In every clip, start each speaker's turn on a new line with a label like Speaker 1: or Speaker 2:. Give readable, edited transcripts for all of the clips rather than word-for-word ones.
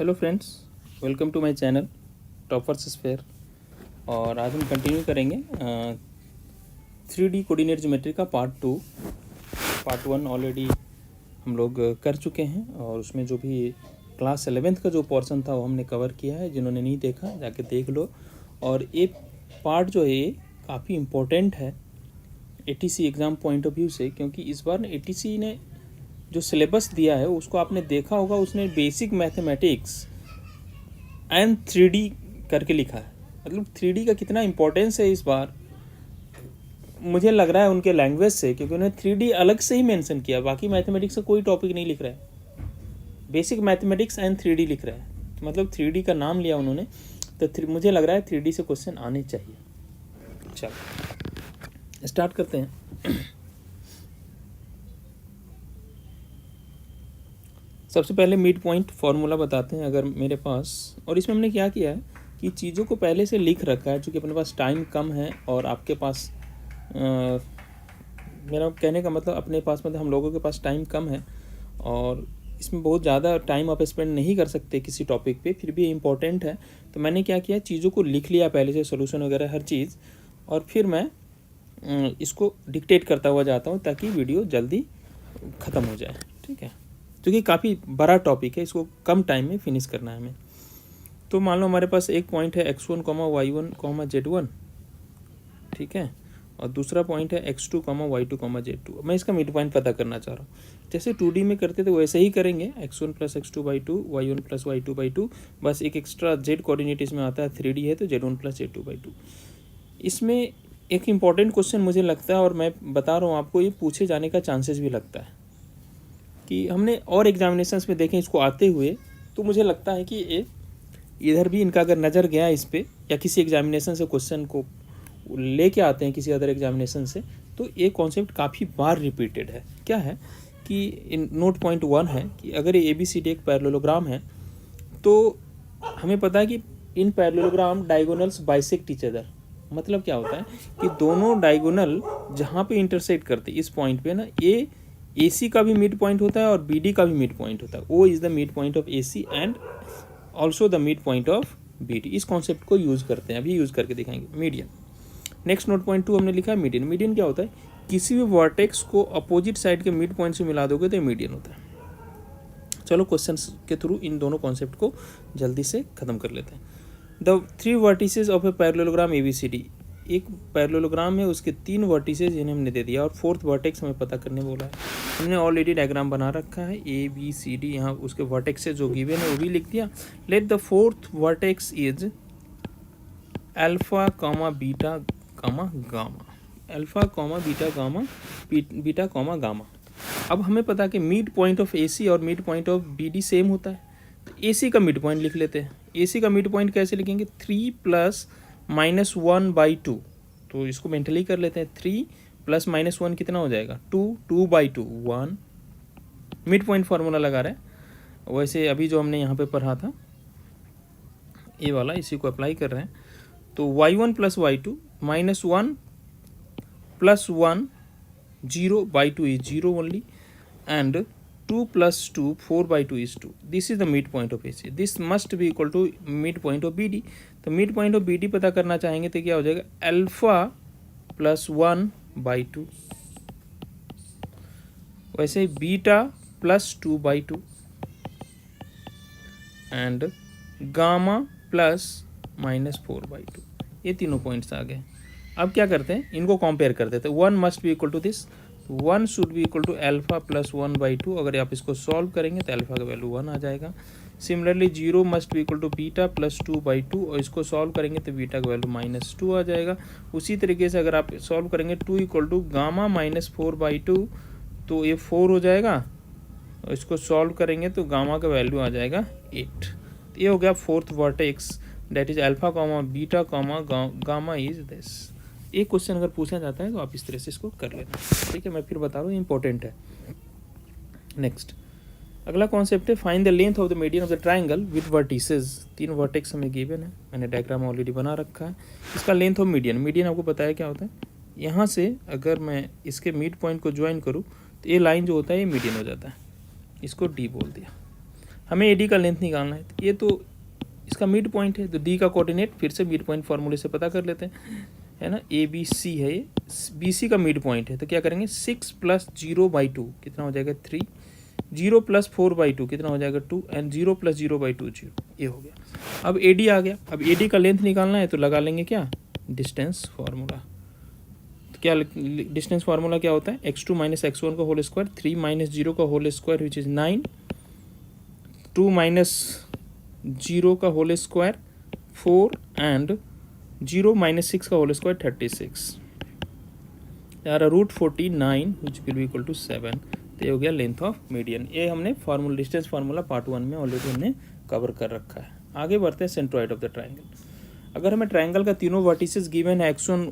Speaker 1: Hello friends, welcome to my channel top verses fair. और आज हम कंटिन्यू करेंगे 3D कोऑर्डिनेट ज्योमेट्री का पार्ट 2। पार्ट 1 ऑलरेडी हम लोग कर चुके हैं और उसमें जो भी क्लास 11th का जो पोर्शन था वो हमने कवर किया है। जिन्होंने नहीं देखा जाके देख लो। और ये पार्ट जो है ये काफ़ी इम्पोर्टेंट है ATC exam point of view से, क्योंकि इस बार ATC ने जो सिलेबस दिया है उसको आपने देखा होगा। उसने बेसिक मैथमेटिक्स एंड 3D करके लिखा है। मतलब 3D का कितना इम्पोर्टेंस है इस बार मुझे लग रहा है उनके लैंग्वेज से, क्योंकि उन्होंने 3D अलग से ही मेंशन किया। बाकी मैथमेटिक्स का कोई टॉपिक नहीं लिख रहा है, बेसिक मैथमेटिक्स एंड 3D लिख रहा है। तो मतलब 3D का नाम लिया उन्होंने, तो मुझे लग रहा है 3D से क्वेश्चन आने चाहिए। चलो स्टार्ट करते हैं। सबसे पहले मिड पॉइंट फार्मूला बताते हैं अगर मेरे पास। और इसमें हमने क्या किया है कि चीज़ों को पहले से लिख रखा है, चूँकि अपने पास टाइम कम है और आपके पास मेरा कहने का मतलब अपने पास मतलब हम लोगों के पास टाइम कम है और इसमें बहुत ज़्यादा टाइम आप स्पेंड नहीं कर सकते किसी टॉपिक पे, फिर भी इम्पोर्टेंट है। तो मैंने क्या किया, चीज़ों को लिख लिया पहले से, सोल्यूशन वगैरह हर चीज़, और फिर मैं इसको डिक्टेट करता हुआ जाता हूँ ताकि वीडियो जल्दी ख़त्म हो जाए। ठीक है, क्योंकि काफ़ी बड़ा टॉपिक है, इसको कम टाइम में फिनिश करना है हमें। तो मान लो हमारे पास एक पॉइंट है x1, y1, z1, ठीक है, और दूसरा पॉइंट है x2, y2, z2। मैं इसका मिड पॉइंट पता करना चाह रहा हूँ। जैसे 2D में करते थे वैसे ही करेंगे, x1 + x2/2, y1 + y2/2। बस एक एक्स्ट्रा z कोऑर्डिनेट इसमें आता है, 3D है तो z1 + z2/2। इसमें एक इम्पॉर्टेंट क्वेश्चन मुझे लगता है, और मैं बता रहा हूँ आपको, ये पूछे जाने का चांसेस भी लगता है कि हमने और एग्जामिनेशंस में देखें इसको आते हुए। तो मुझे लगता है कि ये इधर भी इनका अगर नज़र गया इस पर, या किसी एग्जामिनेशन से क्वेश्चन को लेके आते हैं किसी अदर एग्जामिनेशन से, तो ये कॉन्सेप्ट काफ़ी बार रिपीटेड है। क्या है कि इन नोट पॉइंट 1 है कि अगर ये ABCD एक पैरेललोग्राम है तो हमें पता है कि इन parallelogram diagonals bisect each other. मतलब क्या होता है कि दोनों डायगोनल जहाँ पे इंटरसेक्ट करते हैं इस पॉइंट पे ना, ये AC का भी मिड पॉइंट होता है और BD का भी मिड पॉइंट होता है। O is the mid point of AC and also the mid point of BD। इस कॉन्सेप्ट को यूज़ करते हैं, अभी यूज़ करके दिखाएंगे। मीडियन, नेक्स्ट नोट पॉइंट 2 हमने लिखा है मीडियन। मीडियन क्या होता है, किसी भी वर्टेक्स को अपोजिट साइड के मिड पॉइंट से मिला दोगे तो ये मीडियन होता है। चलो क्वेश्चन के थ्रू इन दोनों कॉन्सेप्ट को जल्दी से ख़त्म कर लेते हैं। The 3 vertices of a parallelogram ABCD। एक पैरेललोग्राम है, उसके 3 वर्टिसेज इन्हें हमने दे दिया और फोर्थ वर्टेक्स हमें पता करने बोला है। हमने ऑलरेडी डायग्राम बना रखा है ABCD, यहाँ उसके वर्टेक्सेज जो गिवन है वो भी लिख दिया। Let the fourth vertex is alpha, beta, gamma. Alpha, beta, gamma. अब हमें पता है कि मिड पॉइंट ऑफ AC और mid point of BD same होता है, तो AC का मिड पॉइंट लिख लेते हैं। AC का मिड पॉइंट कैसे लिखेंगे, 3 + -1/2। तो इसको मेंटली कर लेते हैं, 3 + -1 कितना हो जाएगा, 2, 2/2, 1। मिड पॉइंट फार्मूला लगा रहे हैं वैसे अभी जो हमने यहाँ पे पढ़ा था ये वाला, इसी को अप्लाई कर रहे हैं। तो y1 + y2 -1 + 1, 0/2 is 0 only, and 2 + 2, 4/2 is 2. This is the midpoint of AC. This must be equal to midpoint of BD. तो midpoint of BD पता करना चाहेंगे तो क्या हो जाएगा, अल्फा + 1/2, वैसे बीटा + 2/2 एंड गामा + -4/2। ये तीनों पॉइंट्स आ गए। अब क्या करते हैं, इनको कंपेयर कर देते हैं। 1 must be equal to this, 1 should be equal to alpha + 1/2। अगर आप इसको सॉल्व करेंगे तो अल्फा का वैल्यू 1 आ जाएगा। Similarly 0 must be equal to beta + 2/2, और इसको सॉल्व करेंगे तो बीटा का वैल्यू -2 आ जाएगा। उसी तरीके से अगर आप सॉल्व करेंगे 2 = गामा -4/2, तो ये 4 हो जाएगा, और इसको सॉल्व करेंगे तो गामा का वैल्यू आ जाएगा 8। तो ये हो गया fourth vertex, that is alpha, beta, gamma is this. एक क्वेश्चन अगर पूछा जाता है तो आप इस तरह से इसको कर लेना। ठीक है, मैं फिर बता रहा हूँ, इंपॉर्टेंट है। नेक्स्ट अगला कॉन्सेप्ट है, find the length of the median of the triangle with vertices. 3 vertex हमें गिवन है, मैंने डायग्राम ऑलरेडी बना रखा है। इसका लेंथ ऑफ मीडियन, मीडियन आपको पता है क्या होता है। यहाँ से अगर मैं इसके मिड पॉइंट को ज्वाइन करूँ तो ये लाइन जो होता है ये मीडियन हो जाता है, इसको D बोल दिया। हमें ए डी का लेंथ निकालना है। तो ये तो इसका मिड पॉइंट है, तो डी का कोऑर्डिनेट फिर से मिड पॉइंट फार्मूले से पता कर लेते हैं, है ना। ए बी सी है, ये बी सी का मिड पॉइंट है, तो क्या करेंगे 6 + 0/2 कितना हो जाएगा 3, 0 + 4/2 कितना हो जाएगा 2, एंड 0 + 0/2 0, ये हो गया। अब ए डी आ गया। अब ए डी का लेंथ निकालना है तो लगा लेंगे क्या, डिस्टेंस फार्मूला। तो क्या डिस्टेंस फार्मूला क्या होता है, x2 - x1 का होल स्क्वायर, 3 - 0 का होल स्क्वायर विच इज 9, 2 - 0 का होल स्क्वायर 4, एंड 0 - 6 का होल स्क्वायर 36, यार √49 which will be equal to 7। तो ये हो गया लेंथ ऑफ मीडियन। ये हमने फार्मूला, डिस्टेंस फार्मूला पार्ट 1 में ऑलरेडी हमने कवर कर रखा है। आगे बढ़ते हैं सेंट्रॉइड ऑफ द ट्राइंगल। अगर हमें ट्राइंगल का तीनों वर्टिसेस गिवन है x1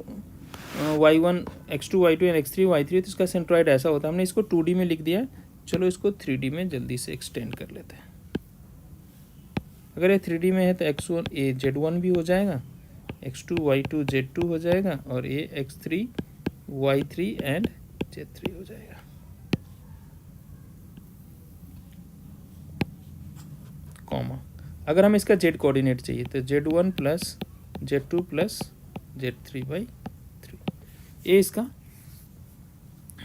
Speaker 1: y1 x2 y2 and x3 y3, तो इसका सेंट्रॉइड ऐसा होता है। हमने इसको 2D में लिख दिया है, चलो इसको 3D में जल्दी से एक्सटेंड कर लेते हैं। अगर ये 3D में है तो x1 a z1 भी हो जाएगा, x2 y2 z2 हो जाएगा, और ये x3 y3 एंड z3 हो जाएगा। कॉमा, अगर हमें इसका z कोऑर्डिनेट चाहिए तो z1 + z2 + z3/3, ये इसका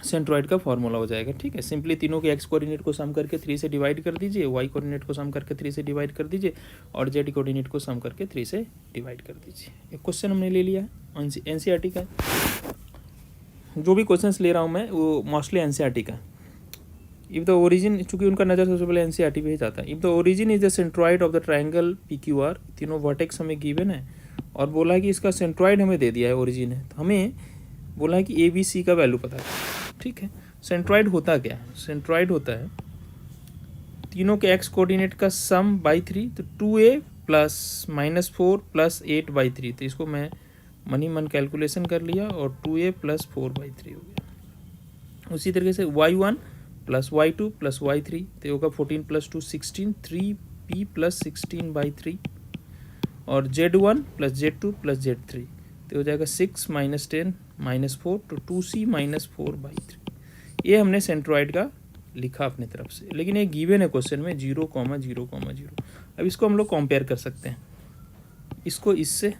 Speaker 1: सेंट्रॉइड का फॉर्मूला हो जाएगा। ठीक है, सिंपली तीनों के x कोऑर्डिनेट को सम करके 3 से डिवाइड कर दीजिए, y कोऑर्डिनेट को सम करके 3 से डिवाइड कर दीजिए, और z कोऑर्डिनेट को सम करके 3 से डिवाइड कर दीजिए। एक क्वेश्चन हमने ले लिया है, एनसीईआरटी का। जो भी क्वेश्चंस ले रहा हूँ मैं वो मोस्टली एनसीईआरटी का। इफ द ओरिजिन, चूंकि उनका नज़र सबसे पहले एनसीईआरटी पे ही जाता है। If the origin is the centroid of the triangle PQR, तीनों वर्टेक्स हमें गिवन है, और बोला है कि इसका सेंट्रॉइड हमें दे दिया है, ओरिजिन है, तो हमें बोला है कि ABC का वैल्यू पता है। ठीक है, सेंट्रॉइड होता क्या है, सेंट्रॉइड होता है तीनों के x कोऑर्डिनेट का सम बाई 3, तो 2a + -4 + 8/3, तो इसको मैं मन कैलकुलेशन कर लिया और 2a + 4/3 हो गया। उसी तरीके से y1 + y2 + y3, तो होगा 14 + 2 16, 3p + 16/3, और z1 + z2 + z3, तो हो जाएगा 6 - 10 - 4, तो 2c - 4/3। ये हमने सेंट्रॉइड का लिखा अपनी तरफ से, लेकिन ये गिवन है क्वेश्चन में 0, 0, 0। अब इसको हम लोग कंपेयर कर सकते हैं, इसको इससे,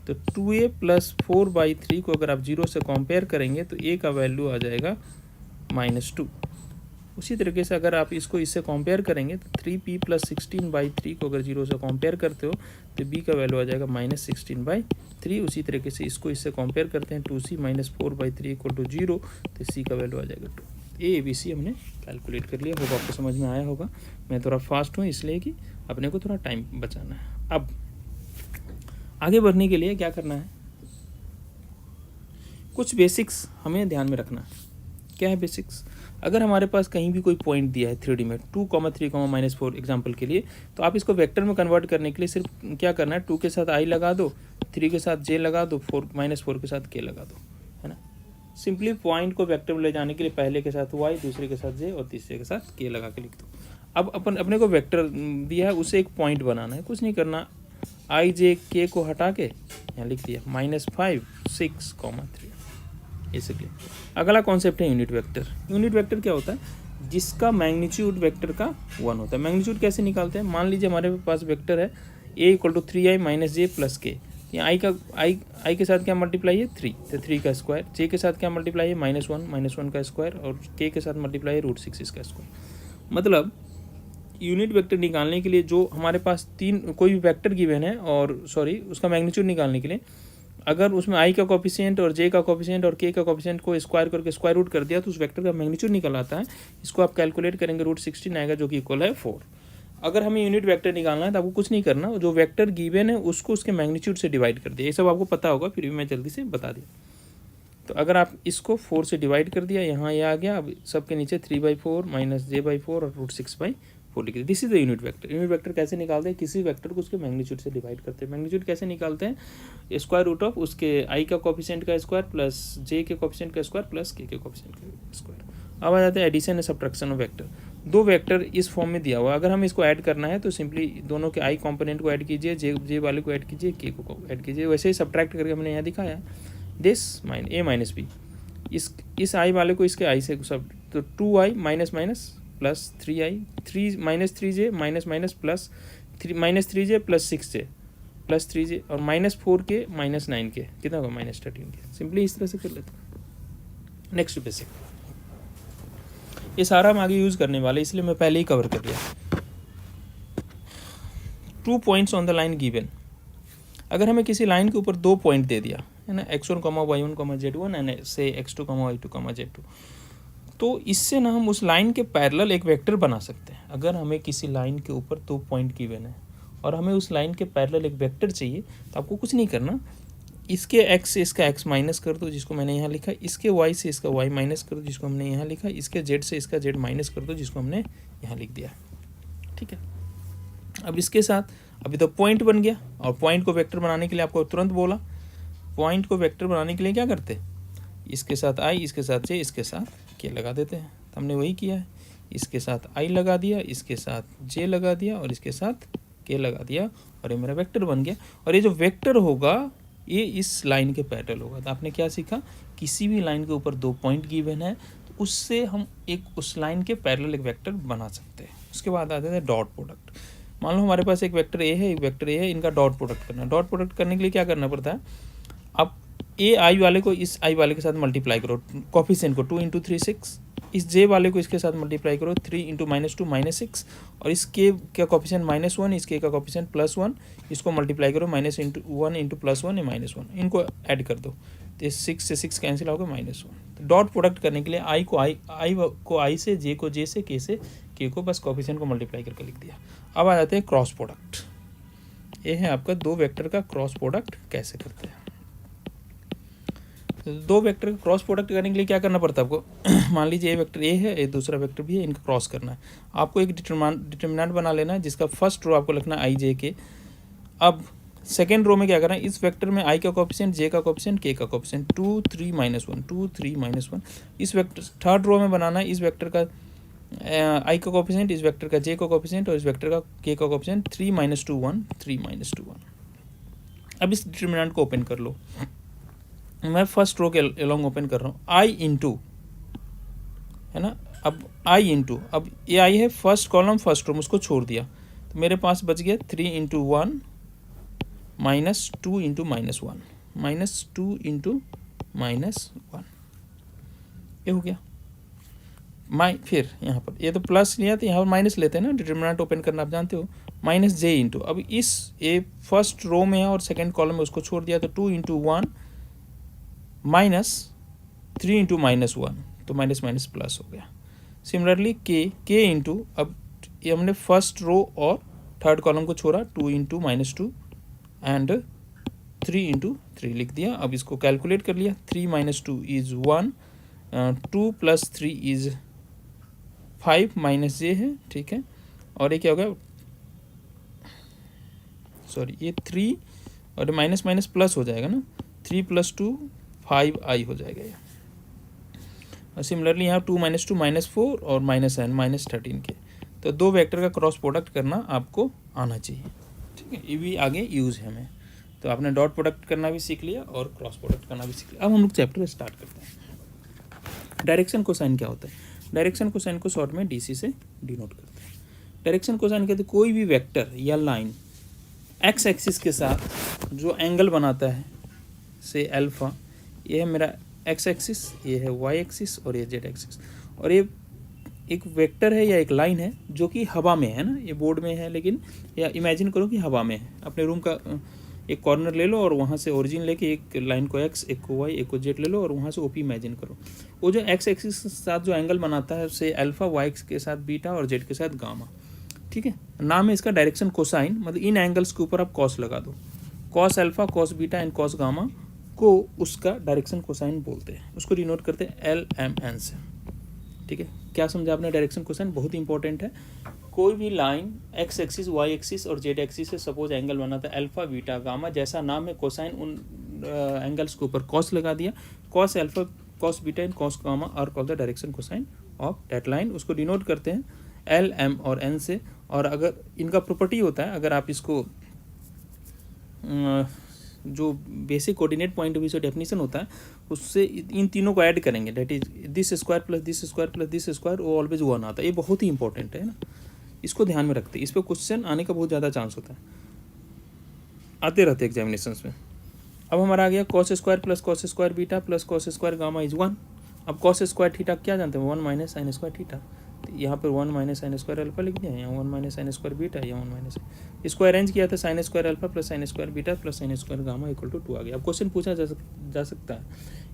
Speaker 1: तो 2a + 4/3 को अगर आप 0 से कंपेयर करेंगे तो a का वैल्यू आ जाएगा -2। उसी तरीके से अगर आप इसको इससे कंपेयर करेंगे तो 3p + 16/3 को अगर 0 से कंपेयर करते हो तो b का वैल्यू आ जाएगा -16/3। उसी तरीके से इसको इससे कंपेयर करते हैं, 2c - 4/3 = 0, तो c का वैल्यू आ जाएगा 2। ये ABC हमने कैलकुलेट कर लिया होगा, आपको समझ में आया होगा। मैं थोड़ा फास्ट हूँ इसलिए कि अपने को थोड़ा टाइम बचाना है। अब आगे बढ़ने के लिए क्या करना है, कुछ बेसिक्स हमें ध्यान में रखना है। क्या है बेसिक्स, अगर हमारे पास कहीं भी कोई पॉइंट दिया है 3D में 2, 3, -4 एग्जाम्पल के लिए, तो आप इसको वेक्टर में कन्वर्ट करने के लिए सिर्फ क्या करना है, 2 के साथ i लगा दो, 3 के साथ j लगा दो, 4 के साथ k लगा दो, है ना। सिंपली पॉइंट को वेक्टर में ले जाने के लिए पहले के साथ y, दूसरे के साथ j और तीसरे के साथ k लगा के लिख दो। अब अपने को वेक्टर दिया है, उसे एक पॉइंट बनाना है, कुछ नहीं करना, i j k को हटा के यहाँ लिख दिया -5 6, 3। बेसिकली अगला कॉन्सेप्ट है यूनिट वेक्टर। यूनिट वेक्टर क्या होता है, जिसका मैग्नीट्यूड वेक्टर का 1 होता है। मैग्नीट्यूड कैसे निकालते हैं, मान लीजिए हमारे पास वेक्टर है a = 3i - j + k, यहाँ i के साथ क्या मल्टीप्लाई है 3, तो 3 का स्क्वायर, j के साथ क्या मल्टीप्लाई है -1 का स्क्वायर, और k के साथ मल्टीप्लाई है √6 इसका स्क्वायर। मतलब यूनिट वेक्टर निकालने के लिए जो हमारे पास कोई भी वेक्टर गिवन है, और उसका मैग्नीट्यूड निकालने के लिए अगर उसमें i का कोफिशिएंट और j का कोफिशिएंट और k का कोफिशिएंट को स्क्वायर करके स्क्वायर रूट कर दिया तो उस वेक्टर का मैग्नीट्यूड निकल आता है। इसको आप कैलकुलेट करेंगे, √16 आएगा जो कि इक्वल है 4। अगर हमें यूनिट वेक्टर निकालना है तो आपको कुछ नहीं करना, जो वेक्टर गिवन है उसको उसके मैग्नीट्यूड से डिवाइड कर दिया। ये सब आपको पता होगा, फिर भी मैं जल्दी से बता दिया। तो अगर आप इसको 4 से डिवाइड कर दिया, यहाँ ये आ गया, अब सबके नीचे 3/4 - j/4 और √6/4 लिख दिया। This is the unit vector. Unit vector कैसे निकालते हैं, किसी वेक्टर को उसके मैग्नीट्यूड से डिवाइड करते हैं। मैग्नीट्यूड कैसे निकालते हैं, स्क्वायर रूट ऑफ उसके i का कोफिशिएंट का स्क्वायर प्लस j के कोफिशिएंट का स्क्वायर प्लस k के कोफिशिएंट का स्क्वायर। अब आ जाते हैं addition and subtraction of vector. दो वेक्टर इस फॉर्म में दिया हुआ, अगर हमें इसको ऐड करना है तो सिंपली दोनों के i कॉम्पोनेंट को ऐड कीजिए, j वाले को ऐड कीजिए, k को ऐड कीजिए। वैसे ही सब्ट्रैक्ट करके हमने यहाँ दिखाया, दिस a - b, इस i वाले को इसके i से सब, तो 2i - plus 3i, 3 minus 3j minus minus plus 3 minus 3j plus 6j plus 3j और माइनस 4k माइनस 9k कितना होगा माइनस 13k। सिंपली इस तरह से कर लेते हैं। नेक्स्ट बेसिक, ये सारा हम आगे यूज़ करने वाले इसलिए मैं पहले ही कवर कर लिया। 2 points on the line given, अगर हमें किसी लाइन के ऊपर 2 पॉइंट दे दिया है ना, x1, y1, z1 एंड से x2, y2, z2, तो इससे ना हम उस लाइन के पैरेलल एक वेक्टर बना सकते हैं। अगर हमें किसी लाइन के ऊपर 2 पॉइंट गिवन है और हमें उस लाइन के पैरेलल एक वेक्टर चाहिए, तो आपको कुछ नहीं करना, इसके x से इसका x माइनस कर दो जिसको मैंने यहाँ लिखा, इसके y से इसका y माइनस कर दो जिसको हमने यहाँ लिखा, इसके z से इसका z माइनस कर दो जिसको हमने यहाँ लिख दिया। ठीक है, अब इसके साथ अभी तो पॉइंट बन गया, और पॉइंट को वेक्टर बनाने के लिए आपको तुरंत बोला, पॉइंट को वेक्टर बनाने के लिए क्या करते, इसके साथ i, इसके साथ j, इसके साथ k लगा देते हैं। तो हमने वही किया है, इसके साथ i लगा दिया, इसके साथ j लगा दिया और इसके साथ k लगा दिया, और ये मेरा वेक्टर बन गया। और ये जो वेक्टर होगा ये इस लाइन के पैरेलल होगा। तो आपने क्या सीखा, किसी भी लाइन के ऊपर 2 पॉइंट गिवन है तो उससे हम एक उस लाइन के पैरेलल एक वेक्टर बना सकते हैं। उसके बाद आते हैं डॉट प्रोडक्ट। मान लो हमारे पास एक वेक्टर ए है, एक वेक्टर ए है, इनका डॉट प्रोडक्ट करना है। डॉट प्रोडक्ट करने के लिए क्या करना पड़ता है, अब ए आई वाले को इस आई वाले के साथ मल्टीप्लाई करो, कोफिशिएंट को 2 × 3 6, इस जे वाले को इसके साथ मल्टीप्लाई करो 3 × -2 -6, और इस के का कोफिशिएंट -1, इस के का कोफिशिएंट +1, इसको मल्टीप्लाई करो -1 × +1 -1, इनको ऐड कर दो तो 6 से 6 कैंसिल होगा -1। तो डॉट प्रोडक्ट करने के लिए आई को आई से, जे को जे से, के से के को बस कोफिशिएंट को मल्टीप्लाई करके लिख दिया। अब आ जाते हैं क्रॉस प्रोडक्ट। ये है आपका 2 वेक्टर का क्रॉस प्रोडक्ट कैसे करते हैं। तो 2 वेक्टर का क्रॉस प्रोडक्ट करने के लिए क्या करना पड़ता है आपको, मान लीजिए ये वेक्टर ए है, ये दूसरा वेक्टर भी है, इनका क्रॉस करना है। आपको एक डिटरमिनेंट बना लेना है जिसका फर्स्ट रो आपको लिखना है आई जे के। अब सेकेंड रो में क्या करना है, इस वेक्टर में आई का कोफिशिएंट, जे का कोफिशिएंट, के का कोफिशिएंट 2 3 -1 2 3 -1। इस वेक्टर थर्ड रो में बनाना है इस वेक्टर का आई का कोफिशिएंट, इस वेक्टर का जे का कोफिशिएंट और इस वेक्टर का के का कोफिशिएंट 3 -2 1 3 -2 1। अब इस डिटरमिनेंट को ओपन कर लो, मैं फर्स्ट रो के अलोंग ओपन कर रहा हूँ, आई इंटू है ना, अब आई इंटू, अब ये आई है फर्स्ट कॉलम फर्स्ट रो में, उसको छोड़ दिया तो मेरे पास बच गया 3 × 1 -2 × -1 -2 × -1, ये हो गया। फिर यहाँ पर ये तो प्लस लिया तो यहाँ पर माइनस लेते हैं ना, डिटरमिनेंट ओपन करना आप जानते हो, -j इंटू, अब इस ए फर्स्ट रो में है और सेकंड कॉलम में, उसको छोड़ दिया तो 2 × 1 -3 × -1, तो माइनस माइनस प्लस हो गया। सिमिलरली के इंटू, अब ये हमने फर्स्ट रो और थर्ड कॉलम को छोड़ा, 2 × -2 एंड 3 × 3 लिख दिया। अब इसको कैलकुलेट कर लिया, 3 - 2 इज़ 1, 2 + 3 इज़ 5 -j है, ठीक है। और ये क्या होगा, सॉरी ये 3 और माइनस माइनस प्लस हो जाएगा ना, 3 + 2 5i हो जाएगा ये। और सिमिलरली यहाँ 2 - 2 -4 और -n -13 के। तो 2 वेक्टर का क्रॉस प्रोडक्ट करना आपको आना चाहिए, ठीक है। ये भी आगे यूज़ है हमें। तो आपने डॉट प्रोडक्ट करना भी सीख लिया और क्रॉस प्रोडक्ट करना भी सीख लिया। अब हम लोग चैप्टर स्टार्ट करते हैं। डायरेक्शन कोसाइन क्या होता है, डायरेक्शन कोसाइन को शॉर्ट में डीसी से डिनोट करते हैं। डायरेक्शन कोसाइन कहते हैं कोई भी वेक्टर या लाइन एक्स एक्सिस के साथ जो एंगल बनाता है, से अल्फा, ये है मेरा एक्स एक्सिस, ये है वाई एक्सिस और ये जेड एक्सिस, और ये एक वेक्टर है या एक लाइन है जो कि हवा में है ना, ये बोर्ड में है लेकिन या इमेजिन करो कि हवा में है। अपने रूम का एक कॉर्नर ले लो और वहाँ से ओरिजिन लेके एक लाइन को एक्स, एक को वाई, एक को जेड ले लो और वहाँ से ओपी इमेजिन करो। वो जो एक्स एक्सिस के साथ जो एंगल बनाता है उससे अल्फा, वाई के साथ बीटा और जेड के साथ गामा, ठीक है। नाम है इसका डायरेक्शन कोसाइन, मतलब इन एंगल्स के ऊपर आप कॉस लगा दो, cos alpha, cos beta and cos gamma को उसका डायरेक्शन कोसाइन बोलते हैं। उसको डिनोट करते हैं LMN से, ठीक है। क्या समझा आपने, डायरेक्शन कोसाइन बहुत ही इंपॉर्टेंट है। कोई भी line X axis, Y axis और जेड एक्सिस से सपोज एंगल बनाता है अल्फा, बीटा, गामा, जैसा नाम है कोसाइन, उन एंगल्स के ऊपर कॉस लगा दिया। Cos alpha, cos beta and cos gamma are called the direction cosine of that line. उसको डिनोट करते हैं LM और N से। और अगर इनका प्रॉपर्टी होता है, अगर आप इसको जो basic coordinate point of view से डेफिनेशन होता है उससे इन तीनों को ऐड करेंगे, that is this square plus this square plus this square, वो ऑलवेज 1 आता है। ये बहुत ही इंपॉर्टेंट है ना, इसको ध्यान में रखते हैं, इस पर क्वेश्चन आने का बहुत ज़्यादा चांस होता है, आते रहते हैं एग्जामिनेशंस में। अब हमारा आ गया cos square plus cos square beta plus cos square gamma is 1। अब कॉस स्क्वायर थीटा क्या जानते हैं, 1 माइनस साइन स्क्वायर थीटा। तो यहाँ पर 1 माइनस साइन स्क्वायर अल्फा लिख दिया, यहाँ 1 माइनस साइन स्क्वायर बीटा, यहाँ 1 माइनस, इसको अरेंज किया था sine square alpha plus sine square beta plus sine square gamma equal to 2 आ गया। अब क्वेश्चन पूछा जा सकता है,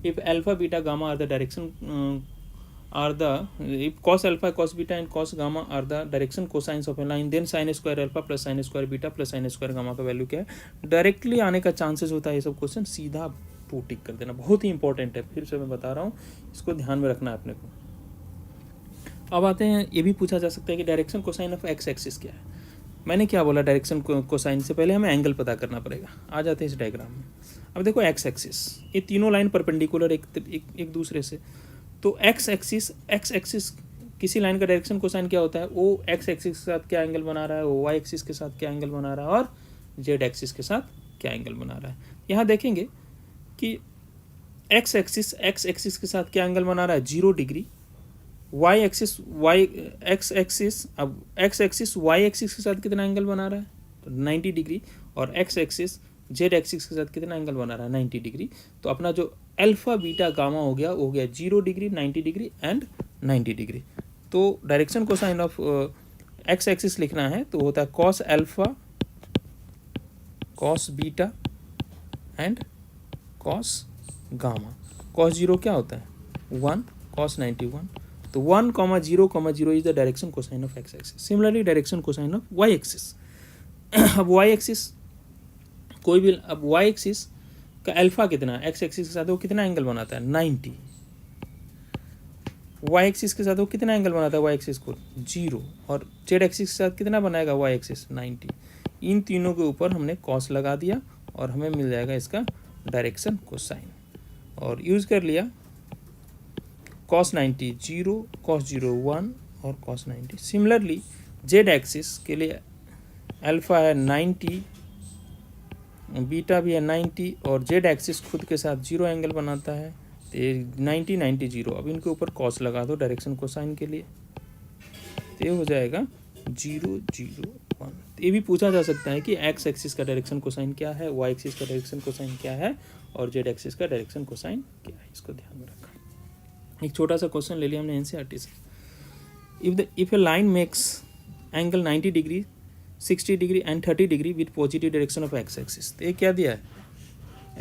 Speaker 1: if alpha beta gamma are the direction if cos alpha cos beta and cos gamma are the direction cosines of a line, then sin square alpha plus sin square beta plus sin square gamma का value क्या है। Directly आने का chances होता है ये सब question, सीधा टू टिक कर देना, बहुत ही इंपॉर्टेंट है, फिर से मैं बता रहा हूँ, इसको ध्यान में रखना है अपने को। अब आते हैं, ये भी पूछा जा सकता है कि direction cosine of X axis क्या है। मैंने क्या बोला, डायरेक्शन कोसाइन से पहले हमें एंगल पता करना पड़ेगा। आ जाते हैं इस डायग्राम में। अब देखो एक्स एक्सिस, ये तीनों लाइन परपेंडिकुलर एक दूसरे से, तो एक्स एक्सिस किसी लाइन का डायरेक्शन कोसाइन क्या होता है, वो एक्स एक्सिस के साथ क्या एंगल बना रहा है, वो वाई एक्सिस के साथ क्या एंगल बना रहा है, और जेड एक्सिस के साथ क्या एंगल बना रहा है। यहाँ देखेंगे कि एक्स एक्सिस के साथ क्या एंगल बना रहा है, 0 degree. Y axis X axis Y axis के साथ कितना एंगल बना रहा है, तो 90 डिग्री। और एक्स एक्सिस जेड एक्सिस के साथ कितना एंगल बना रहा है, 90 डिग्री। तो अपना जो अल्फा बीटा गामा हो गया 0 डिग्री, 90 डिग्री एंड 90 डिग्री। तो direction cosine of X axis लिखना है तो होता है cos alpha cos beta and cos gamma. Cos 0 क्या होता है, 1, कॉस 90 1। तो 1, 0, is the direction cosine of X axis. Similarly direction cosine of Y axis. अब वाई एक्सिस कोई भी, अब वाई एक्सिस का अल्फा कितना, एक्स एक्सिस के साथ वो कितना एंगल बनाता है, 90। वाई एक्सिस के साथ वो कितना एंगल बनाता है, वाई एक्सिस को 0। और जेड एक्सिस के साथ कितना बनाएगा वाई एक्सिस, 90। इन तीनों के ऊपर हमने कॉस लगा दिया और हमें मिल जाएगा इसका डायरेक्शन कोसाइन, और यूज़ कर लिया कॉस 90 0, कॉस 0 1 और कॉस 90। सिमिलरली जेड एक्सिस के लिए अल्फा है 90, बीटा भी है 90, और जेड एक्सिस खुद के साथ 0 एंगल बनाता है, तो 90 90 0। अब इनके ऊपर कॉस लगा दो डायरेक्शन कोसाइन के लिए, तो ये हो जाएगा 0 0 1। ये भी पूछा जा सकता है कि एक्स एक्सिस का डायरेक्शन कोसाइन क्या है, वाई एक्सिस का डायरेक्शन कोसाइन क्या है, और जेड एक्सिस का डायरेक्शन कोसाइन क्या है, इसको ध्यान में रखा। एक छोटा सा क्वेश्चन ले लिया हमने एनसीईआरटी से। If a line makes angle 90 degree 60 degree and 30 degree with positive direction of X axis, तो ये क्या दिया है,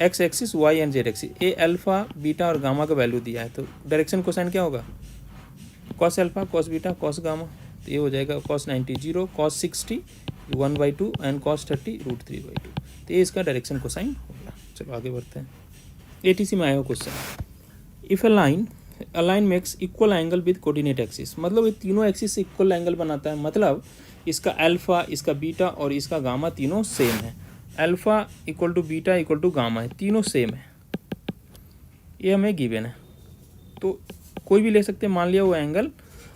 Speaker 1: X axis Y and Z axis, a alpha beta और गामा का वैल्यू दिया है। तो डायरेक्शन कोसाइन क्या होगा, cos alpha cos beta cos gamma. तो ये हो जाएगा कॉस 90 0, कॉस 60 1/2 एंड कॉस 30 √3/2। तो ये इसका डायरेक्शन कोसाइन हो गया। चलो आगे बढ़ते हैं। एटीसी में आया हो question, if a line makes equal angle with coordinate axis, मतलब ये तीनों एक्सिस से इक्वल एंगल बनाता है, मतलब इसका अल्फा, इसका बीटा और इसका गामा तीनों सेम है। Alpha equal to beta equal to gamma है, तीनों सेम है, ये हमें गिवन है। तो कोई भी ले सकते हैं, मान लिया वो एंगल,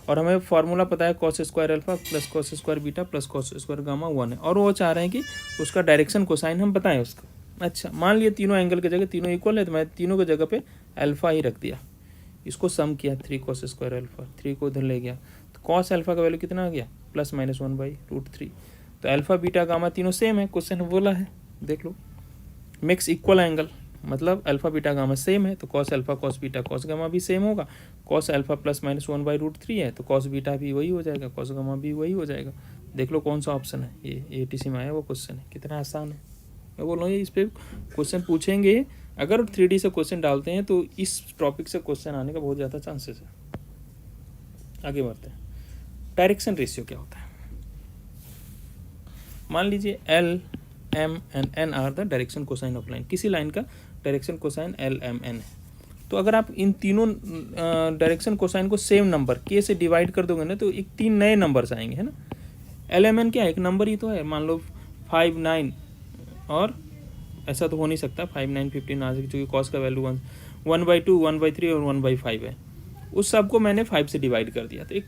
Speaker 1: और हमें फार्मूला पता है cos square alpha plus cos square beta plus cos square gamma 1 है, और वो चाह रहे हैं कि उसका डायरेक्शन कोसाइन हम बताएं उसको। अच्छा, मान लिया तीनों एंगल की जगह तीनों इक्वल है, तो मैं तीनों की जगह पे अल्फा ही रख दिया, इसको सम किया 3 कॉस स्क्वायर अल्फा, 3 को इधर ले गया, तो कॉस अल्फा का वैल्यू कितना आ गया, +-1/√3। तो अल्फा बीटा गामा तीनों सेम है, क्वेश्चन बोला है, देख लो। मिक्स इक्वल एंगल, मतलब अल्फा बीटा गामा सेम है, तो cos alpha cos beta cos gamma भी सेम होगा। कॉस अल्फा +-1/√3 है, तो कॉस बीटा भी वही हो जाएगा, कॉस गामा भी वही हो जाएगा। देख लो कौन सा ऑप्शन है, ये एटीसी में आया वो क्वेश्चन है, कितना आसान है। मैं बोल रहा हूँ इस पर क्वेश्चन पूछेंगे, अगर 3D से क्वेश्चन डालते हैं तो इस टॉपिक से क्वेश्चन आने का बहुत ज़्यादा चांसेस है। आगे बढ़ते हैं। डायरेक्शन रेशियो क्या होता है, मान लीजिए L M and N are the direction cosine of line, किसी लाइन का direction cosine L M N है। तो अगर आप इन तीनों डायरेक्शन कोसाइन को सेम नंबर K से डिवाइड कर दोगे ना, तो एक 3 नए नंबर्स आएंगे, है ना। L M N क्या है, एक नंबर ही तो है, मान लो 5 9, और ऐसा तो हो नहीं सकता 5 9 15 आ सकती, क्योंकि कॉस का वैल्यू 1/2 1/3 और 1/5 है। उस सब को मैंने 5 से डिवाइड कर दिया, तो एक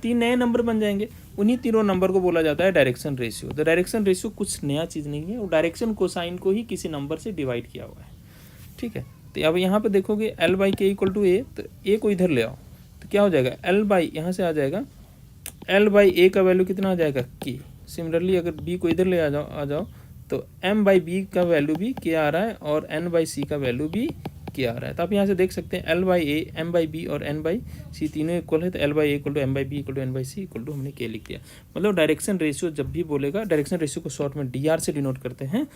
Speaker 1: 3 नए नंबर बन जाएंगे। उन्हीं तीनों नंबर को बोला जाता है डायरेक्शन रेशियो। तो डायरेक्शन रेशियो कुछ नया चीज़ नहीं है, वो डायरेक्शन कोसाइन को ही किसी नंबर से डिवाइड किया हुआ है, ठीक है। तो अब यहाँ पे देखोगे L बाई के इक्वल टू ए, तो ए को इधर ले आओ तो क्या हो जाएगा, L बाई यहाँ से आ जाएगा L बाई ए का वैल्यू कितना आ जाएगा के। सिमिलरली अगर B को इधर ले आ जाओ तो M बाई बी का वैल्यू भी के आ रहा है और N बाई सी का वैल्यू भी के आ रहा है। तो आप यहाँ से देख सकते हैं L by A, M by B और N बाई सी तीनों इक्वल है, तो L by A equal to M by B equal to N by C equal to हमने के लिख दिया। मतलब डायरेक्शन रेशियो जब भी बोलेगा, डायरेक्शन रेशियो को शॉर्ट में DR से डिनोट करते हैं,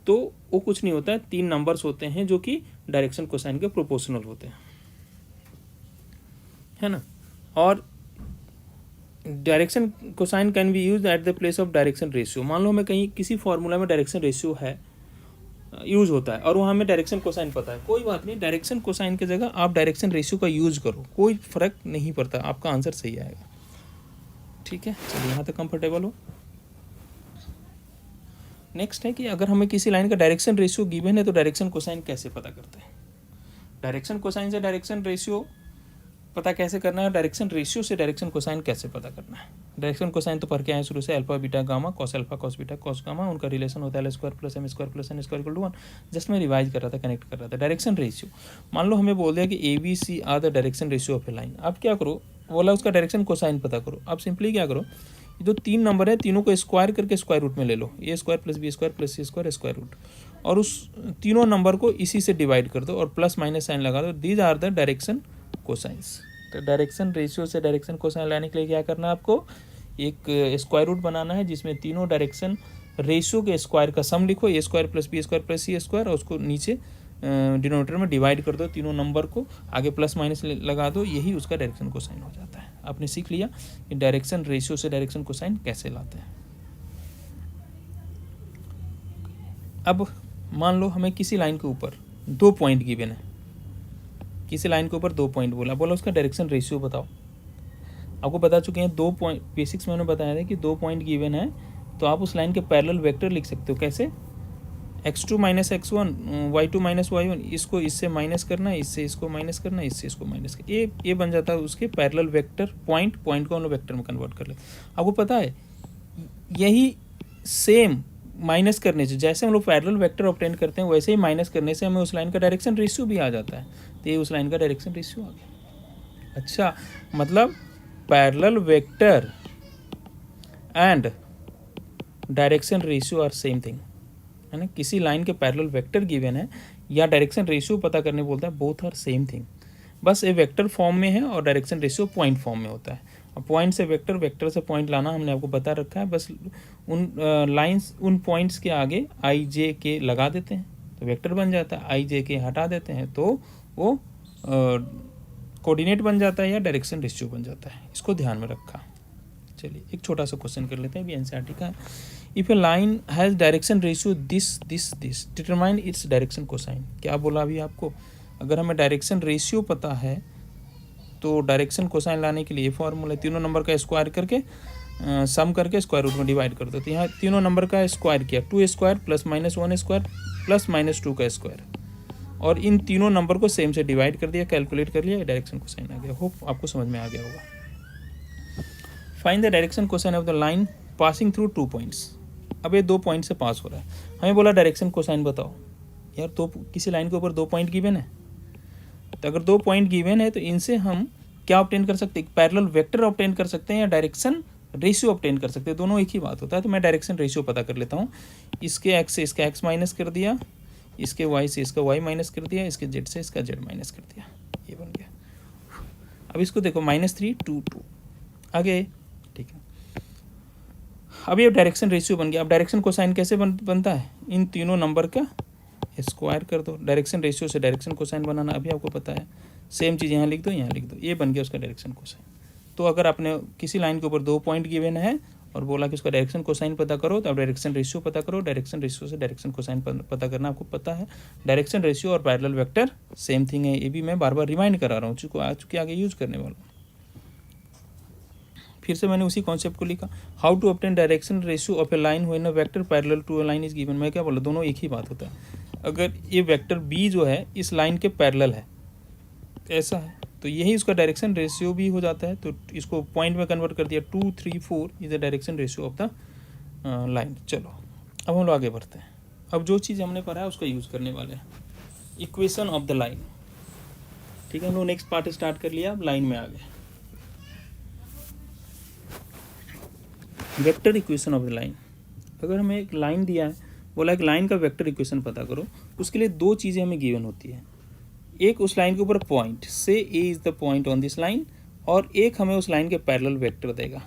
Speaker 1: तो वो कुछ नहीं होता है, 3 नंबर्स होते हैं जो कि डायरेक्शन कोसाइन के प्रोपोर्शनल होते हैं, है ना। और direction cosine can be use at the place of direction ratio. मान लो हमें कहीं किसी फॉर्मूला में डायरेक्शन रेशियो है, यूज होता है, और वहाँ हमें डायरेक्शन कोसाइन पता है, कोई बात नहीं, डायरेक्शन कोसाइन की जगह आप डायरेक्शन रेशियो का यूज करो, कोई फर्क नहीं पड़ता, आपका आंसर सही आएगा। ठीक है, चलिए यहाँ तक कंफर्टेबल हो। नेक्स्ट है कि अगर हमें किसी लाइन का डायरेक्शन रेशियो गिवन है तो डायरेक्शन कोसाइन कैसे पता करते हैं। डायरेक्शन कोसाइन से डायरेक्शन रेशियो पता कैसे करना है, डायरेक्शन रेशियो से डायरेक्शन कोसाइन कैसे पता करना है। डायरेक्शन कोसाइन तो पढ़ के आए शुरू से, alpha beta gamma cos alpha cos beta cos gamma, उनका रिलेशन होता है L square plus M square plus N square equal to 1। Just मैं रिवाइज कर रहा था, कनेक्ट कर रहा था। डायरेक्शन रेशियो, मान लो हमें बोल दिया कि ABC are the direction ratio of a line. आप क्या करो, बोला उसका डायरेक्शन कोसाइन पता करो। आप सिंपली क्या करो, ये जो 3 नंबर है तीनों को स्क्वायर करके स्क्वायर रूट में ले लो, A square plus B square plus C square square root, और उस तीनों नंबर को इसी से डिवाइड कर दो और प्लस माइनस साइन लगा दो। These are the direction cosines. तो डायरेक्शन रेशियो से डायरेक्शन कोसाइन लाने के लिए क्या करना है, आपको एक स्क्वायर रूट बनाना है जिसमें तीनों डायरेक्शन रेशियो के स्क्वायर का सम लिखो, A square plus B square plus C square, और उसको नीचे डिनोमिनेटर में डिवाइड कर दो, तीनों नंबर को आगे प्लस माइनस लगा दो, यही उसका डायरेक्शन कोसाइन हो जाता है। आपने सीख लिया कि डायरेक्शन रेशियो से डायरेक्शन कोसाइन कैसे लाते हैं। अब मान लो हमें किसी लाइन के ऊपर 2 पॉइंट गिवन है, किसी लाइन के ऊपर 2 पॉइंट बोला उसका डायरेक्शन रेशियो बताओ। आपको बता चुके हैं 2 पॉइंट, बेसिक्स में मैंने बताया था कि 2 पॉइंट गिवन है तो आप उस लाइन के पैरेलल वेक्टर लिख सकते हो। कैसे, x2 minus x1, y2 minus y1, इसको इससे माइनस करना है, इससे इसको माइनस करना है, इससे इसको माइनस करना, ये बन जाता है उसके पैरेलल वेक्टर। पॉइंट को हम लोग वेक्टर में कन्वर्ट कर ले। आपको पता है यही सेम माइनस करने से, जैसे हम लोग पैरेलल वेक्टर ऑब्टेन करते हैं वैसे ही माइनस करने से हमें उस लाइन का डायरेक्शन रेशियो भी आ जाता है। तो ये उस लाइन का डायरेक्शन रेशियो आ गया। अच्छा, मतलब parallel vector and direction ratio are same thing, है ना। किसी लाइन के पैरेलल वेक्टर गिवन है या डायरेक्शन रेशियो पता करने बोलता है, बोथ आर सेम थिंग, बस ये वेक्टर फॉर्म में है और डायरेक्शन रेशियो पॉइंट फॉर्म में होता है। और पॉइंट से वेक्टर, वेक्टर से पॉइंट लाना हमने आपको बता रखा है। बस उन लाइंस, उन पॉइंट्स के आगे i j k लगा देते हैं तो वेक्टर बन जाता है, i j k हटा देते हैं तो वो कोऑर्डिनेट बन जाता है या डायरेक्शन रेशियो बन जाता है। इसको ध्यान में रखा। चलिए एक छोटा सा क्वेश्चन कर लेते हैं, अभी एनसीईआरटी का। If a line has direction ratio this this this determine its direction cosine. क्या बोला अभी आपको, अगर हमें डायरेक्शन रेशियो पता है तो डायरेक्शन कोसाइन लाने के लिए फॉर्मूला, तीनों नंबर का स्क्वायर करके सम करके स्क्वायर रूट में डिवाइड कर दो। तो यहाँ तीनों नंबर का स्क्वायर किया, 2 square plus minus 1 square plus minus 2 का स्क्वायर, और इन तीनों नंबर को सेम से डिवाइड कर दिया, कैलकुलेट कर लिया, डायरेक्शन कोसाइन आ गया। होप आपको समझ में आ गया होगा। Find the direction cosine of the line passing through 2 points. अब ये 2 पॉइंट से पास हो रहा है, हमें बोला डायरेक्शन कोसाइन बताओ। यार तो किसी लाइन के ऊपर 2 पॉइंट गिवन है, तो अगर 2 पॉइंट गिवन है तो इनसे हम क्या ऑब्टेन कर सकते हैं, पैरेलल वेक्टर ऑब्टेन कर सकते हैं या डायरेक्शन रेशियो ऑब्टेन कर सकते हैं। दोनों एक ही बात होता है। तो मैं डायरेक्शन रेशियो पता कर लेता हूँ। इसके एक्स से इसका एक्स माइनस कर दिया, इसके वाई से इसका वाई माइनस कर दिया, इसके जेड से इसका जेड माइनस कर दिया, ये बन गया। अब इसको देखो, -3 2 2 आगे, ठीक है। अब ये डायरेक्शन रेशियो बन गया। अब डायरेक्शन कोसाइन कैसे बनता है, इन तीनों नंबर का स्क्वायर कर दो। डायरेक्शन रेशियो से डायरेक्शन कोसाइन बनाना अभी आपको पता है। सेम चीज़ यहाँ लिख दो, यहाँ लिख दो, ये बन गया उसका डायरेक्शन कोसाइन। तो अगर आपने किसी लाइन के ऊपर 2 पॉइंट गिवन है और बोला कि उसका डायरेक्शन कोसाइन पता करो, तो आप डायरेक्शन रेशियो पता करो। डायरेक्शन रेशियो से डायरेक्शन कोसाइन पता करना आपको पता है। डायरेक्शन रेशियो और पैरेलल वेक्टर सेम थिंग है, ये भी मैं बार बार रिमाइंड करा रहा हूँ, चूँकि आगे यूज करने वाला हूँ। फिर से मैंने उसी कॉन्सेप्ट को लिखा, how to obtain direction ratio of a line when a vector parallel to a line is given. मैं क्या बोला, दोनों एक ही बात होता है। अगर ये वेक्टर बी जो है इस लाइन के पैरेलल है, ऐसा है, तो यही उसका डायरेक्शन रेशियो भी हो जाता है। तो इसको पॉइंट में कन्वर्ट कर दिया, 2 3 4 is the direction ratio of the line. चलो अब हम लोग आगे बढ़ते हैं। अब जो चीज़ हमने पढ़ा है उसका यूज़ करने वाले हैं। Equation of the line. ठीक है, हम लोग नेक्स्ट पार्ट स्टार्ट कर लिया, अब लाइन में आ गए। Vector equation of the line. अगर हमें एक लाइन दिया है, बोला एक लाइन का वेक्टर इक्वेशन पता करो, उसके लिए दो चीज़ें हमें गिवन होती है। एक उस लाइन के ऊपर पॉइंट, से A is the point on this line, और एक हमें उस लाइन के पैरेलल वेक्टर देगा।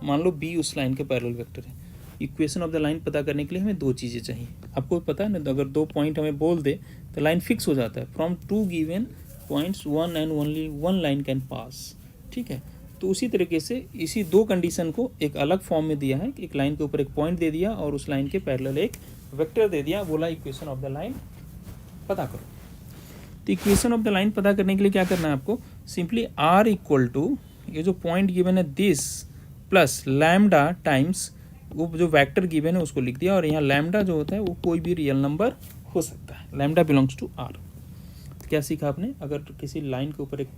Speaker 1: मान लो बी उस लाइन के पैरेलल वेक्टर है। इक्वेशन ऑफ द लाइन पता करने के लिए हमें दो चीज़ें चाहिए। आपको पता है ना, तो अगर दो पॉइंट हमें बोल दे तो लाइन फिक्स हो जाता है। From two given points one and only one line can pass. ठीक है, तो उसी तरीके से इसी दो कंडीशन को एक अलग फॉर्म में दिया है कि एक लाइन के ऊपर एक पॉइंट दे दिया और उस लाइन के पैरेलल एक वेक्टर दे दिया, बोला इक्वेशन ऑफ द लाइन पता करो। तो इक्वेशन ऑफ द लाइन पता करने के लिए क्या करना है आपको, सिंपली आर इक्वल टू ये जो पॉइंट गिवन है दिस प्लस लैम्डा टाइम्स वो जो वेक्टर गिवन है उसको लिख दिया, और यहाँ लैम्डा जो होता है वो कोई भी रियल नंबर हो सकता है। Lambda belongs to R. तो क्या सीखा आपने, अगर किसी लाइन के ऊपर एक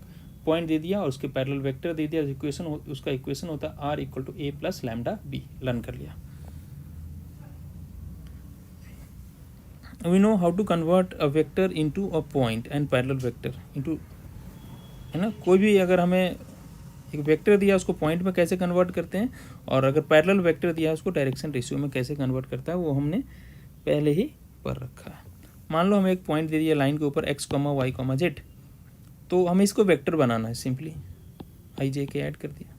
Speaker 1: पॉइंट दे दिया और उसके पैरेलल वेक्टर दे दिया, इक्वेशन उसका इक्वेशन होता है r equal to A plus lambda b. Learn कर लिया। We know how to convert a vector into a point and parallel vector into, है ना। कोई भी अगर हमें एक वेक्टर दिया उसको पॉइंट में कैसे कन्वर्ट करते हैं, और अगर पैरेलल वेक्टर दिया उसको डायरेक्शन रेशियो में कैसे कन्वर्ट करता है, वो हमने पहले ही पढ़ रखा है। मान लो हमें एक पॉइंट दे दिया लाइन के ऊपर x, y, z, तो हमें इसको वेक्टर बनाना है। सिंपली आई जे के ऐड कर दिया।